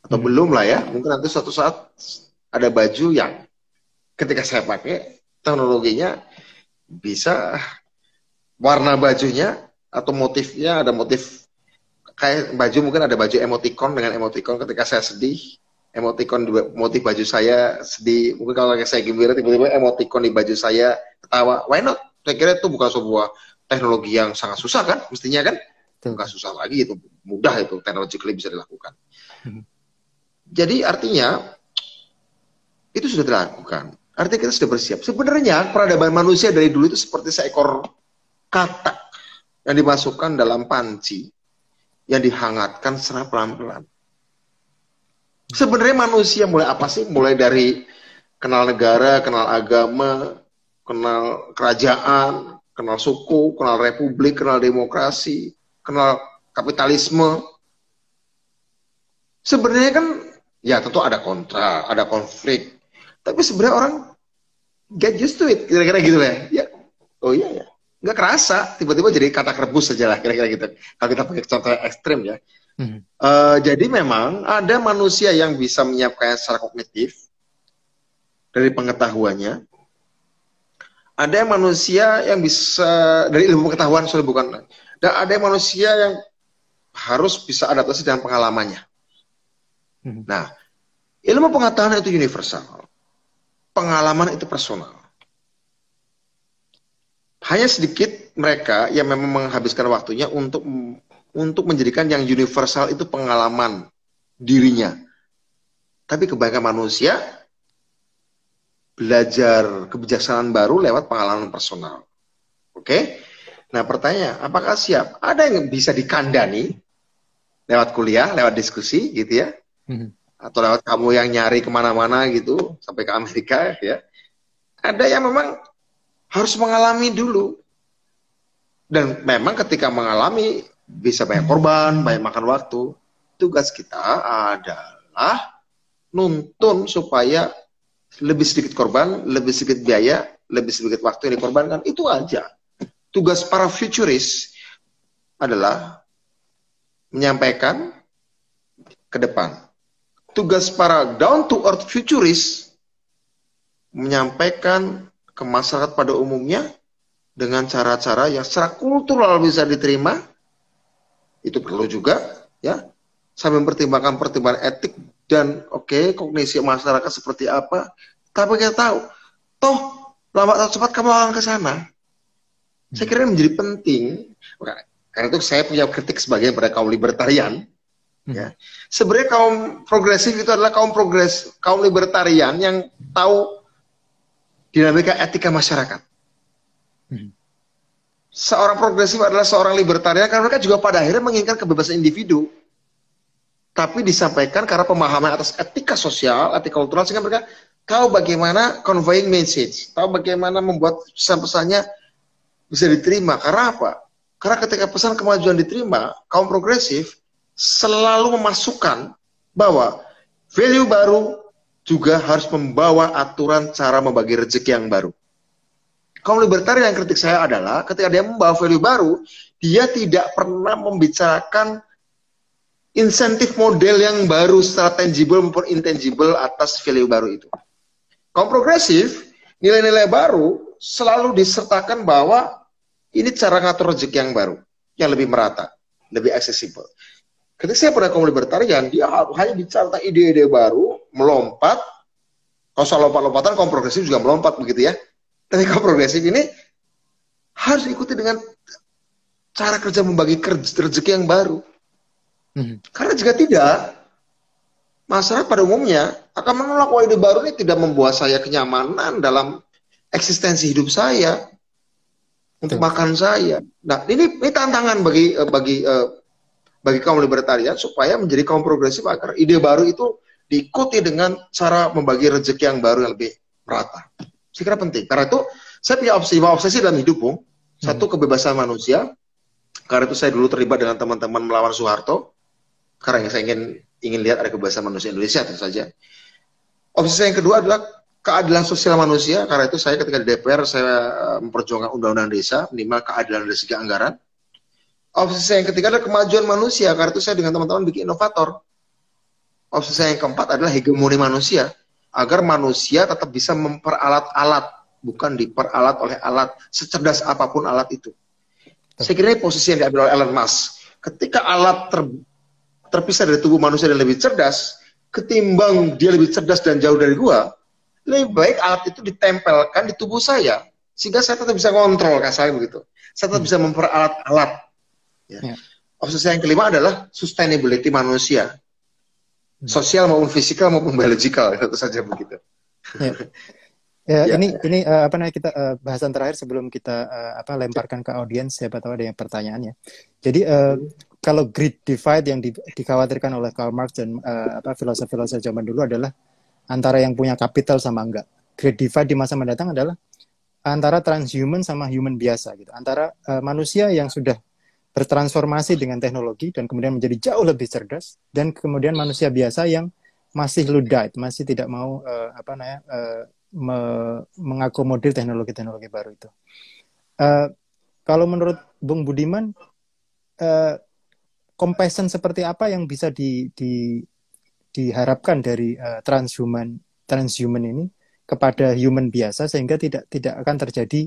Atau belum lah ya. Mungkin nanti suatu saat ada baju yang ketika saya pakai, teknologinya bisa warna bajunya atau motifnya ada motif kayak baju, mungkin ada baju emoticon, dengan emoticon ketika saya sedih, emoticon motif baju saya sedih, mungkin kalau saya gembira tiba-tiba emoticon di baju saya ketawa, why not? Saya kira itu bukan sebuah teknologi yang sangat susah kan, mestinya kan? Bukan susah lagi, itu mudah, itu technologically bisa dilakukan. Jadi artinya itu sudah dilakukan, artinya kita sudah bersiap. Sebenarnya peradaban manusia dari dulu itu seperti seekor katak yang dimasukkan dalam panci yang dihangatkan secara pelan-pelan. Sebenarnya manusia mulai apa sih? Mulai dari kenal negara, kenal agama, kenal kerajaan, kenal suku, kenal republik, kenal demokrasi, kenal kapitalisme. Sebenarnya kan, ya tentu ada kontra, ada konflik. Tapi sebenarnya orang get used to it, kira-kira gitu ya. Oh iya ya. Nggak kerasa, tiba-tiba jadi kata rebus saja lah, kira-kira gitu. Kalau kita pakai contoh ekstrim ya. Jadi memang ada manusia yang bisa menyiapkan secara kognitif dari pengetahuannya. Ada manusia yang bisa dari ilmu pengetahuan, bukan. Dan ada manusia yang harus bisa adaptasi dengan pengalamannya. Nah, ilmu pengetahuan itu universal. Pengalaman itu personal. Hanya sedikit mereka yang memang menghabiskan waktunya untuk menjadikan yang universal itu pengalaman dirinya. Tapi kebanyakan manusia belajar kebijaksanaan baru lewat pengalaman personal. Oke? Nah pertanyaan, apakah siap? Ada yang bisa dikandani lewat kuliah, lewat diskusi gitu ya? Atau lewat kamu yang nyari kemana-mana gitu, sampai ke Amerika ya? Ada yang memang harus mengalami dulu. Dan memang ketika mengalami bisa banyak korban, banyak makan waktu. Tugas kita adalah nuntun supaya lebih sedikit korban, lebih sedikit biaya, lebih sedikit waktu yang dikorbankan. Itu aja. Tugas para futuris adalah menyampaikan ke depan. Tugas para down to earth futuris menyampaikan ke masyarakat pada umumnya dengan cara-cara yang secara kultural bisa diterima. Itu perlu juga ya, sambil mempertimbangkan pertimbangan etik dan kognisi masyarakat seperti apa. Tapi kita tahu toh lambat atau cepat kamu akan ke sana. Saya kira ini menjadi penting. Karena itu saya punya kritik sebagai pada kaum libertarian. Ya. Sebenarnya kaum progresif itu adalah kaum libertarian yang tahu dinamika etika masyarakat. seorang progresif adalah seorang libertarian karena mereka juga pada akhirnya menginginkan kebebasan individu. Tapi disampaikan karena pemahaman atas etika sosial, etika kultural, sehingga mereka tahu bagaimana conveying message, tahu bagaimana membuat pesan-pesannya bisa diterima. Karena apa? Karena ketika pesan kemajuan diterima, kaum progresif selalu memasukkan bahwa value baru juga harus membawa aturan cara membagi rezeki yang baru. Kaum libertarian yang kritik saya adalah ketika dia membawa value baru, dia tidak pernah membicarakan insentif model yang baru secara tangible maupun intangible atas value baru itu. Kaum progresif, nilai-nilai baru selalu disertakan bahwa ini cara ngatur rezeki yang baru, yang lebih merata, lebih aksesibel. Ketika saya pada kaum libertarian, dia hanya bicara tentang ide-ide baru, melompat. Kalau soal lompat-lompatan, kaum progresif juga melompat begitu ya. Tapi kaum progresif ini harus ikuti dengan cara kerja membagi rezeki yang baru. Karena jika tidak, masyarakat pada umumnya akan menolak bahwa ide baru ini tidak membuat saya kenyamanan dalam eksistensi hidup saya, untuk makan saya. Nah, ini tantangan bagi kaum libertarian supaya menjadi kaum progresif agar ide baru itu diikuti dengan cara membagi rezeki yang baru yang lebih merata. Saya kira penting. Karena itu saya punya obsesi dalam hidup, Bung. Satu, kebebasan manusia. Karena itu saya dulu terlibat dengan teman-teman melawan Soeharto. Karena saya ingin lihat ada kebebasan manusia Indonesia, tentu saja. Obsesi yang kedua adalah keadilan sosial manusia. Karena itu saya ketika di DPR saya memperjuangkan undang-undang desa, minimal keadilan dari segi anggaran. Obsesi yang ketiga adalah kemajuan manusia. Karena itu saya dengan teman-teman bikin inovator. Obsesi yang keempat adalah hegemoni manusia, agar manusia tetap bisa memperalat-alat, bukan diperalat oleh alat, secerdas apapun alat itu. Saya kira ini posisi yang diambil oleh Elon Musk. Ketika alat terpisah dari tubuh manusia dan lebih cerdas, ketimbang dia lebih cerdas dan jauh dari gua, lebih baik alat itu ditempelkan di tubuh saya, sehingga saya tetap bisa kontrol, kasarnya begitu. Saya tetap bisa memperalat alat. Ya. Obsesi yang kelima adalah sustainability manusia, sosial maupun fisikal maupun biologikal, tentu saja begitu. Ini apa namanya, kita bahasan terakhir sebelum kita lemparkan ke audiens, siapa tahu ada yang pertanyaannya. Jadi kalau great divide yang dikhawatirkan oleh Karl Marx dan filosof-filosof zaman dulu adalah antara yang punya kapital sama enggak. Great divide di masa mendatang adalah antara transhuman sama human biasa gitu. Antara manusia yang sudah bertransformasi dengan teknologi dan kemudian menjadi jauh lebih cerdas, dan kemudian manusia biasa yang masih Luddite, masih tidak mau mengakomodir teknologi-teknologi baru itu. Kalau menurut Bung Budiman, compassion seperti apa yang bisa diharapkan dari transhuman ini kepada human biasa sehingga tidak akan terjadi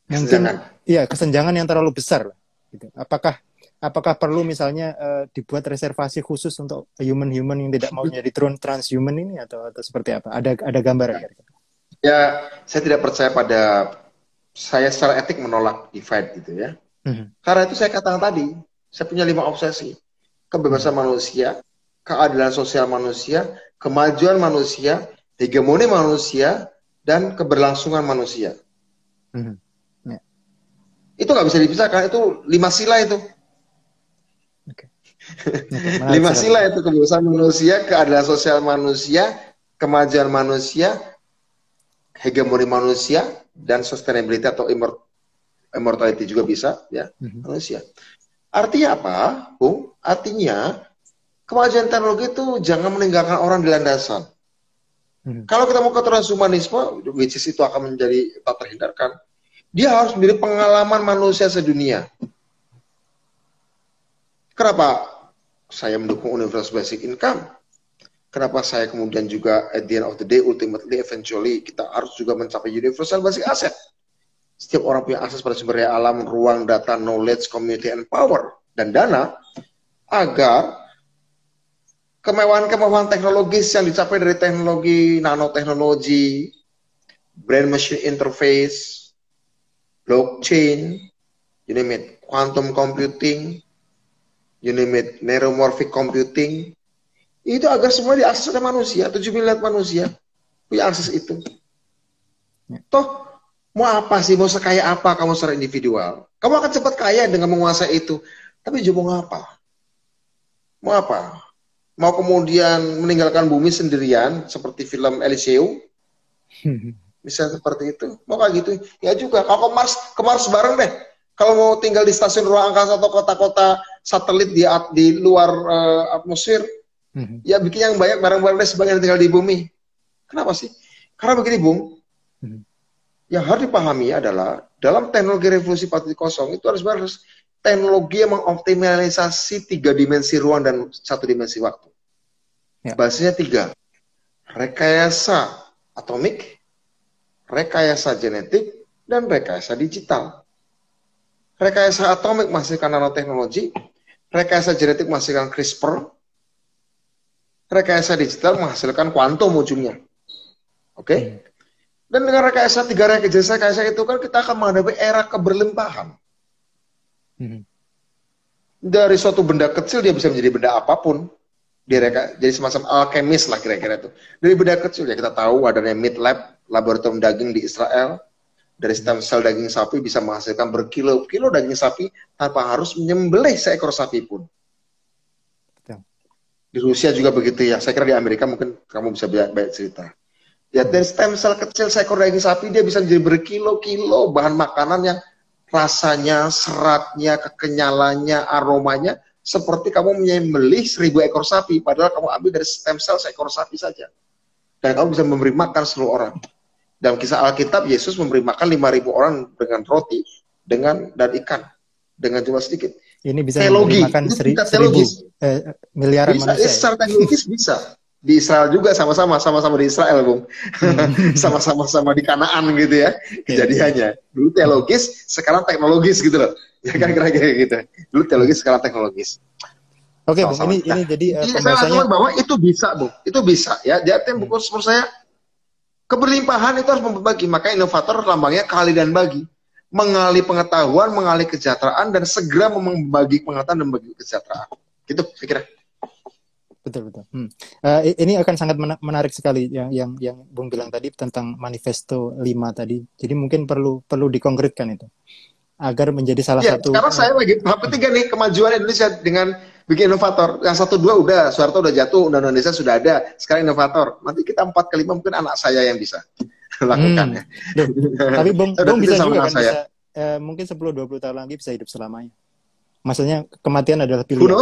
mungkin kesenjangan yang terlalu besar gitu. Apakah perlu misalnya dibuat reservasi khusus untuk human yang tidak mau jadi transhuman ini atau seperti apa? Ada gambaran? Ya, saya tidak percaya saya secara etik menolak divide gitu ya. Karena itu saya katakan tadi, saya punya 5 obsesi. Kebebasan manusia, keadilan sosial manusia, kemajuan manusia, hegemoni manusia, dan keberlangsungan manusia. Itu nggak bisa dipisahkan, itu 5 sila itu. Okay. 5 sila itu: kebebasan manusia, keadilan sosial manusia, kemajuan manusia, hegemoni manusia, dan sustainability atau immortality juga bisa ya, manusia. Artinya apa, Bung? Artinya kemajuan teknologi itu jangan meninggalkan orang di landasan. Kalau kita mau ke transhumanisme, which is itu akan menjadi tak terhindarkan, dia harus menjadi pengalaman manusia sedunia. Kenapa saya mendukung universal basic income? Kenapa saya kemudian juga at the end of the day, ultimately, eventually, kita harus juga mencapai universal basic asset. Setiap orang punya akses pada sumber daya alam, ruang, data, knowledge, community, and power, dan dana, agar kemewahan-kemewahan teknologis yang dicapai dari teknologi nanoteknologi, brain machine interface, blockchain, you name it, quantum computing, you name it, neuromorphic computing, itu agar semua diakses oleh manusia, 7 miliar manusia punya akses itu. Toh Mau apa sih? Mau sekaya apa kamu secara individual? Kamu akan cepat kaya dengan menguasai itu. Tapi juga mau apa? Mau apa? Mau kemudian meninggalkan bumi sendirian seperti film Elysium? Bisa seperti itu. Mau kayak gitu? Ya juga. Kalau ke Mars bareng deh. Kalau mau tinggal di stasiun ruang angkasa atau kota-kota satelit di luar atmosfer, ya bikin yang banyak bareng-bareng deh sebagian tinggal di bumi. Kenapa sih? Karena begini, Bung. Yang harus dipahami adalah dalam teknologi revolusi 4.0 itu harus teknologi yang mengoptimalisasi 3 dimensi ruang dan 1 dimensi waktu. Ya. Basisnya 3. Rekayasa atomik, rekayasa genetik, dan rekayasa digital. Rekayasa atomik menghasilkan nanoteknologi, rekayasa genetik menghasilkan CRISPR, rekayasa digital menghasilkan kuantum ujungnya. Oke? Dan dengan rekayasa 3 rekayasa itu kan kita akan menghadapi era keberlimpahan. Dari suatu benda kecil dia bisa menjadi benda apapun. Jadi semacam alkemis lah kira-kira itu. Dari benda kecil ya kita tahu adanya Meat Lab, laboratorium daging di Israel. Dari stem sel daging sapi bisa menghasilkan berkilo-kilo daging sapi tanpa harus menyembelih seekor sapi pun. Di Rusia juga begitu ya. Saya kira di Amerika mungkin kamu bisa banyak cerita. Ya, dari stem sel kecil seekor daging sapi dia bisa menjadi berkilo-kilo bahan makanan yang rasanya, seratnya, kekenyalannya, aromanya seperti kamu menyembelih 1000 ekor sapi, padahal kamu ambil dari stem sel seekor sapi saja. Dan kamu bisa memberi makan seluruh orang. Dalam kisah Alkitab, Yesus memberi makan 5.000 orang dengan roti dan ikan dengan jumlah sedikit. Ini bisa memberi makan 1.000 miliaran bisa, manusia. Secara teknologis bisa. Di Israel juga sama-sama di Israel, Bung. Sama-sama di Kanaan gitu ya kejadiannya. Dulu teologis, sekarang teknologis gitu loh. Ya kan kira-kira gitu. Dulu teologis, sekarang teknologis. Oke, Bung. Ini jadi pembahasannya bahwa itu bisa, Bung. Itu bisa ya. Jadi buku menurut saya keberlimpahan itu harus membagi. Maka inovator lambangnya kali dan bagi. Mengalih pengetahuan, mengalih kesejahteraan, dan segera membagi pengetahuan dan membagi kesejahteraan. Gitu, saya kira. Betul. Ini akan sangat menarik sekali yang Bung bilang tadi tentang manifesto 5 tadi. Jadi mungkin perlu dikonkretkan itu agar menjadi salah satu. Sekarang saya lagi tahap ketiga nih, kemajuan Indonesia dengan bikin inovator. Yang 1-2 udah, Soeharto udah jatuh, Undang-Undang Indonesia sudah ada. Sekarang inovator. Nanti kita 4 ke 5 mungkin anak saya yang bisa lakukan. Tapi Bung bisa juga kan bisa, mungkin 10-20 tahun lagi bisa hidup selamanya. Maksudnya kematian adalah pilihan.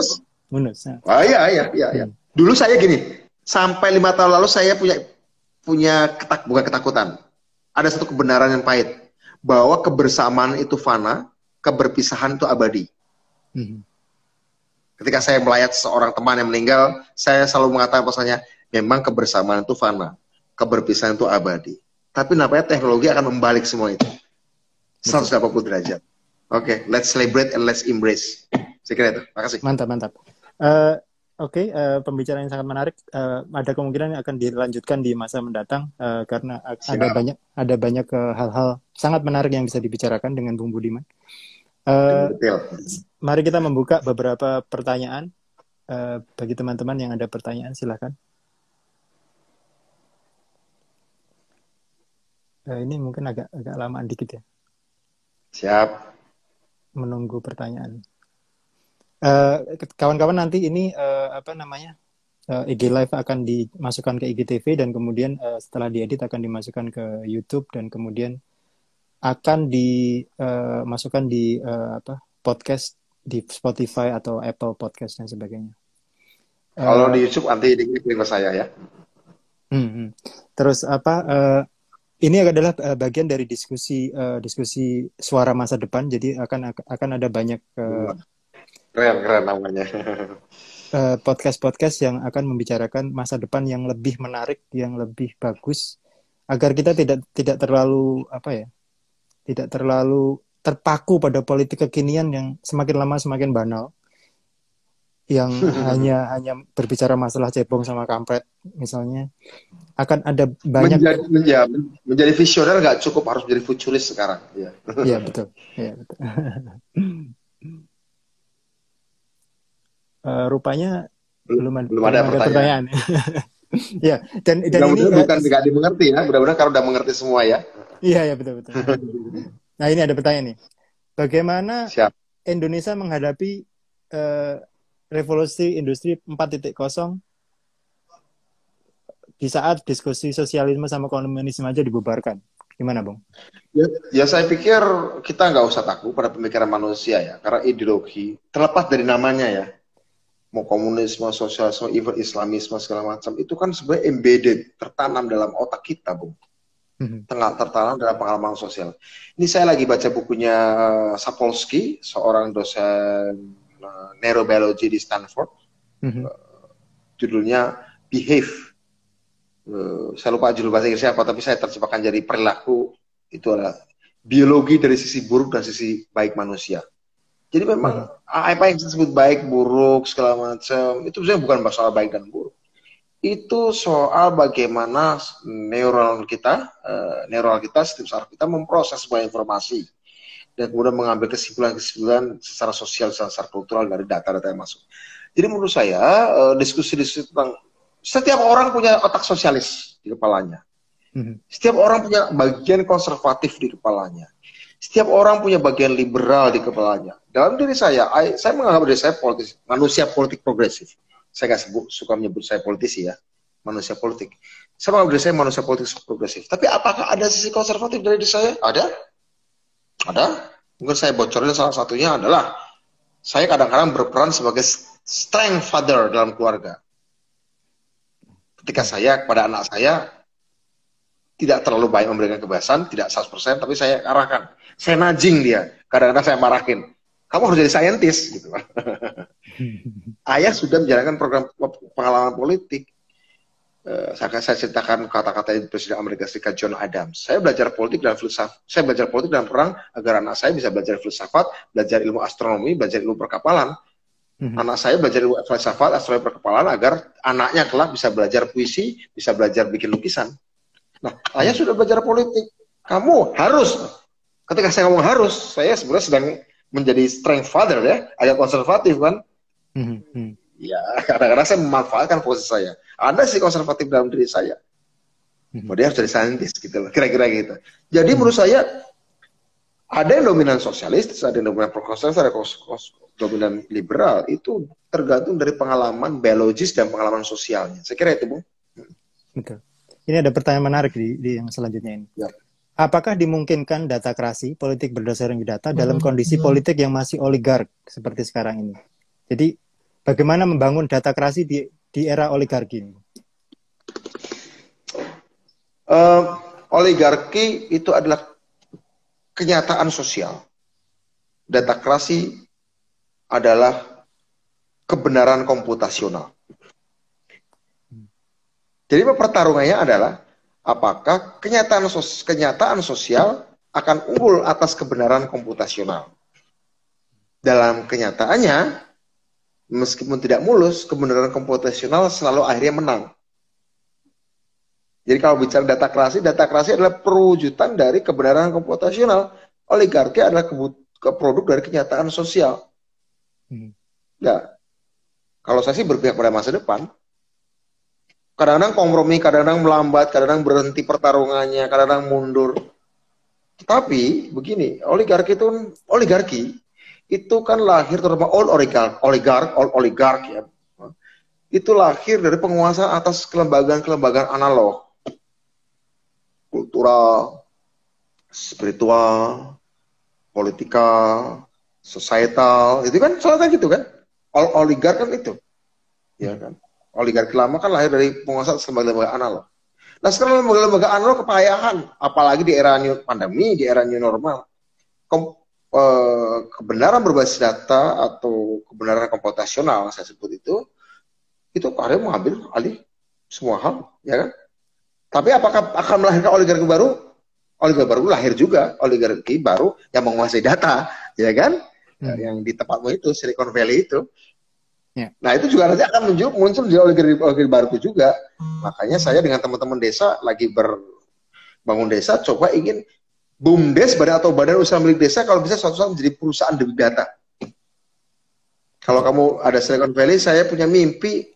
Bonus. Iya. Dulu saya gini, sampai 5 tahun lalu saya punya bukan ketakutan. Ada satu kebenaran yang pahit, bahwa kebersamaan itu fana, keberpisahan itu abadi. Ketika saya melayat seorang teman yang meninggal, saya selalu mengatakan pesannya, memang kebersamaan itu fana, keberpisahan itu abadi. Tapi nampaknya teknologi akan membalik semua itu. 180 derajat. Oke, let's celebrate and let's embrace. Saya kira itu. Makasih. Mantap. Oke, pembicaraan yang sangat menarik. Ada kemungkinan akan dilanjutkan di masa mendatang karena ada banyak hal-hal sangat menarik yang bisa dibicarakan dengan Bung Budiman. Mari kita membuka beberapa pertanyaan. Bagi teman-teman yang ada pertanyaan, silakan. Ini mungkin agak lamaan dikit ya. Siap. Menunggu pertanyaan. Kawan-kawan nanti ini IG Live akan dimasukkan ke IGTV dan kemudian setelah diedit akan dimasukkan ke YouTube dan kemudian akan dimasukkan di podcast di Spotify atau Apple Podcast dan sebagainya. Kalau di YouTube nanti dikirim ke saya ya. Terus ini adalah bagian dari diskusi suara masa depan. Jadi akan ada banyak keren namanya. Podcast yang akan membicarakan masa depan yang lebih menarik, yang lebih bagus, agar kita tidak terlalu tidak terlalu terpaku pada politik kekinian yang semakin lama semakin banal, yang hanya berbicara masalah cebong sama kampret misalnya. Akan ada banyak menjadi visioner nggak cukup, harus menjadi futuris sekarang. Iya betul. Rupanya belum ada pertanyaan. Ya, dan ini bukan nggak dimengerti ya. Mudah-mudahan kalau udah mengerti semua ya. Iya, ya, betul, betul. Nah, ini ada pertanyaan nih. Bagaimana Siap. Indonesia menghadapi eh, revolusi industri 4.0 di saat diskusi sosialisme sama komunisme aja dibubarkan? Gimana, Bung? Ya, saya pikir kita nggak usah takut pada pemikiran manusia ya, karena ideologi terlepas dari namanya ya, mau komunisme, sosialisme, even Islamisme segala macam itu kan sebenarnya embedded, tertanam dalam otak kita, Bung. Tengah tertanam dalam pengalaman sosial. Ini saya lagi baca bukunya Sapolsky, seorang dosen neurobiologi di Stanford. Judulnya Behave. Saya lupa judul bahasa Inggrisnya apa, tapi saya terjemahkan jadi perilaku itu adalah biologi dari sisi buruk dan sisi baik manusia. Jadi memang apa yang disebut baik, buruk, segala macam, itu sebenarnya bukan masalah baik dan buruk. Itu soal bagaimana neural kita, sistem saraf kita memproses sebuah informasi dan kemudian mengambil kesimpulan-kesimpulan secara sosial, secara kultural dari data-data yang masuk. Jadi menurut saya diskusi-diskusi tentang setiap orang punya otak sosialis di kepalanya. Setiap orang punya bagian konservatif di kepalanya. Setiap orang punya bagian liberal di kepalanya. Dalam diri saya menganggap diri saya manusia politik progresif. Saya nggak suka menyebut saya politisi ya, manusia politik. Saya menganggap diri saya manusia politik progresif. Tapi apakah ada sisi konservatif dari diri saya? Ada. Mungkin saya bocorin salah satunya adalah saya kadang-kadang berperan sebagai strength father dalam keluarga. Ketika saya kepada anak saya tidak terlalu baik memberikan kebebasan, tidak 100%, tapi saya arahkan. Saya nudging dia. Kadang-kadang saya marahin. Kamu harus jadi saintis. Gitu. Ayah sudah menjalankan program pengalaman politik. Saya ceritakan kata-kata Presiden Amerika Serikat John Adams. Saya belajar politik dan filsafat. Saya belajar politik dan perang agar anak saya bisa belajar filsafat, belajar ilmu astronomi, belajar ilmu perkapalan. Anak saya belajar ilmu filsafat, astronomi, perkapalan agar anaknya kelak bisa belajar puisi, bisa belajar bikin lukisan. Nah, ayah sudah belajar politik. Kamu harus. Ketika saya ngomong harus, saya sebenarnya sedang menjadi strength father ya, agak konservatif kan. Ya, kadang-kadang saya memanfaatkan posisi saya. Ada sih konservatif dalam diri saya. Dia harus jadi saintis gitu loh, kira-kira gitu. Jadi menurut saya ada yang dominan sosialis, ada yang dominan progresif, ada dominan liberal. Itu tergantung dari pengalaman biologis dan pengalaman sosialnya. Saya kira itu, Bung. Betul. Ini ada pertanyaan menarik di yang selanjutnya ini. Ya. Apakah dimungkinkan datakrasi, politik berdasarkan data, dalam kondisi politik yang masih oligark seperti sekarang ini? Jadi, bagaimana membangun datakrasi di era oligarki ini? Oligarki itu adalah kenyataan sosial. Datakrasi adalah kebenaran komputasional. Jadi pertarungannya adalah apakah kenyataan sosial akan unggul atas kebenaran komputasional. Dalam kenyataannya, meskipun tidak mulus, kebenaran komputasional selalu akhirnya menang. Jadi kalau bicara datakrasi adalah perwujudan dari kebenaran komputasional. Oligarki adalah produk dari kenyataan sosial. Ya, kalau saya sih berpihak pada masa depan. Kadang-kadang kompromi, kadang-kadang melambat, kadang-kadang berhenti pertarungannya, kadang-kadang mundur. Tetapi begini, oligarki itu kan lahir terutama oligark ya. Itu lahir dari penguasa atas kelembagaan analog. Kultural, spiritual, politikal, societal, itu kan soalnya gitu kan. Oligark kan itu. Ya kan. Oligarki lama kan lahir dari penguasa lembaga analog. Nah sekarang lembaga analog kepayahan, apalagi di era pandemi, di era new normal. Kebenaran berbasis data atau kebenaran komputasional saya sebut itu akhirnya mengambil alih semua hal, ya kan? Tapi apakah akan melahirkan oligarki baru? Oligarki baru lahir juga, oligarki baru yang menguasai data, ya kan? Yang di tempatmu itu, Silicon Valley itu. Yeah. Nah itu juga nanti akan muncul di oligarki baru itu juga. Makanya saya dengan teman-teman desa lagi bangun desa, coba ingin BUMDes atau Badan Usaha Milik Desa kalau bisa suatu saat menjadi perusahaan big data. Kalau kamu ada Silicon Valley, saya punya mimpi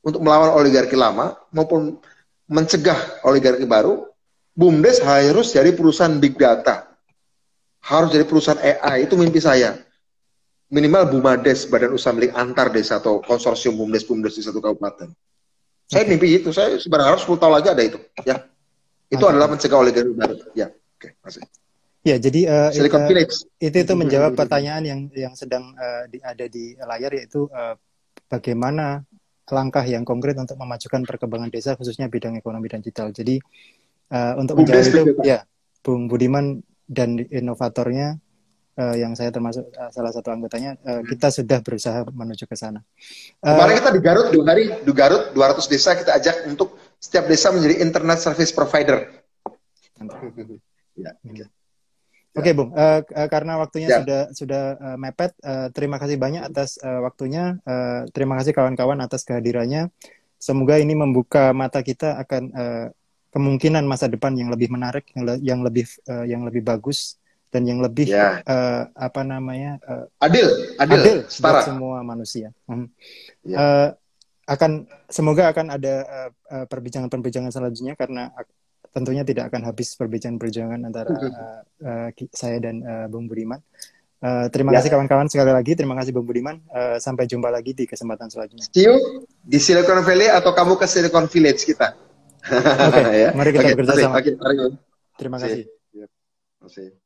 untuk melawan oligarki lama maupun mencegah oligarki baru BUMDes harus jadi perusahaan big data, harus jadi perusahaan AI. Itu mimpi saya. Minimal BUMADes, Badan Usaha Milik Antar Desa atau konsorsium BUMDes di satu kabupaten. Saya mimpi itu. Saya berharap 10 tahun lagi ada itu. Ya, itu adalah mencegah oligarki baru. Ya, oke, masih. Ya, jadi Silicon Village. Itu menjawab pertanyaan yang sedang ada di layar, yaitu bagaimana langkah yang konkret untuk memajukan perkembangan desa, khususnya bidang ekonomi dan digital. Jadi untuk menjawab itu, ya, Bung Budiman dan inovatornya, yang saya termasuk salah satu anggotanya, kita sudah berusaha menuju ke sana. Kemarin kita di Garut 2 hari, di Garut 200 desa kita ajak untuk setiap desa menjadi internet service provider. Ya, Oke, Bung, karena waktunya sudah mepet, terima kasih banyak atas waktunya, terima kasih kawan-kawan atas kehadirannya. Semoga ini membuka mata kita akan kemungkinan masa depan yang lebih menarik, yang lebih bagus, dan yang lebih adil buat semua manusia. Semoga akan ada perbincangan selanjutnya, karena tentunya tidak akan habis perbincangan antara saya dan Bung Budiman. Terima kasih kawan-kawan sekali lagi. Terima kasih Bung Budiman. Sampai jumpa lagi di kesempatan selanjutnya. See you di Silicon Valley atau kamu ke Silicon Village kita. Oke, mari kita bekerja sama. Terima kasih. Terima kasih.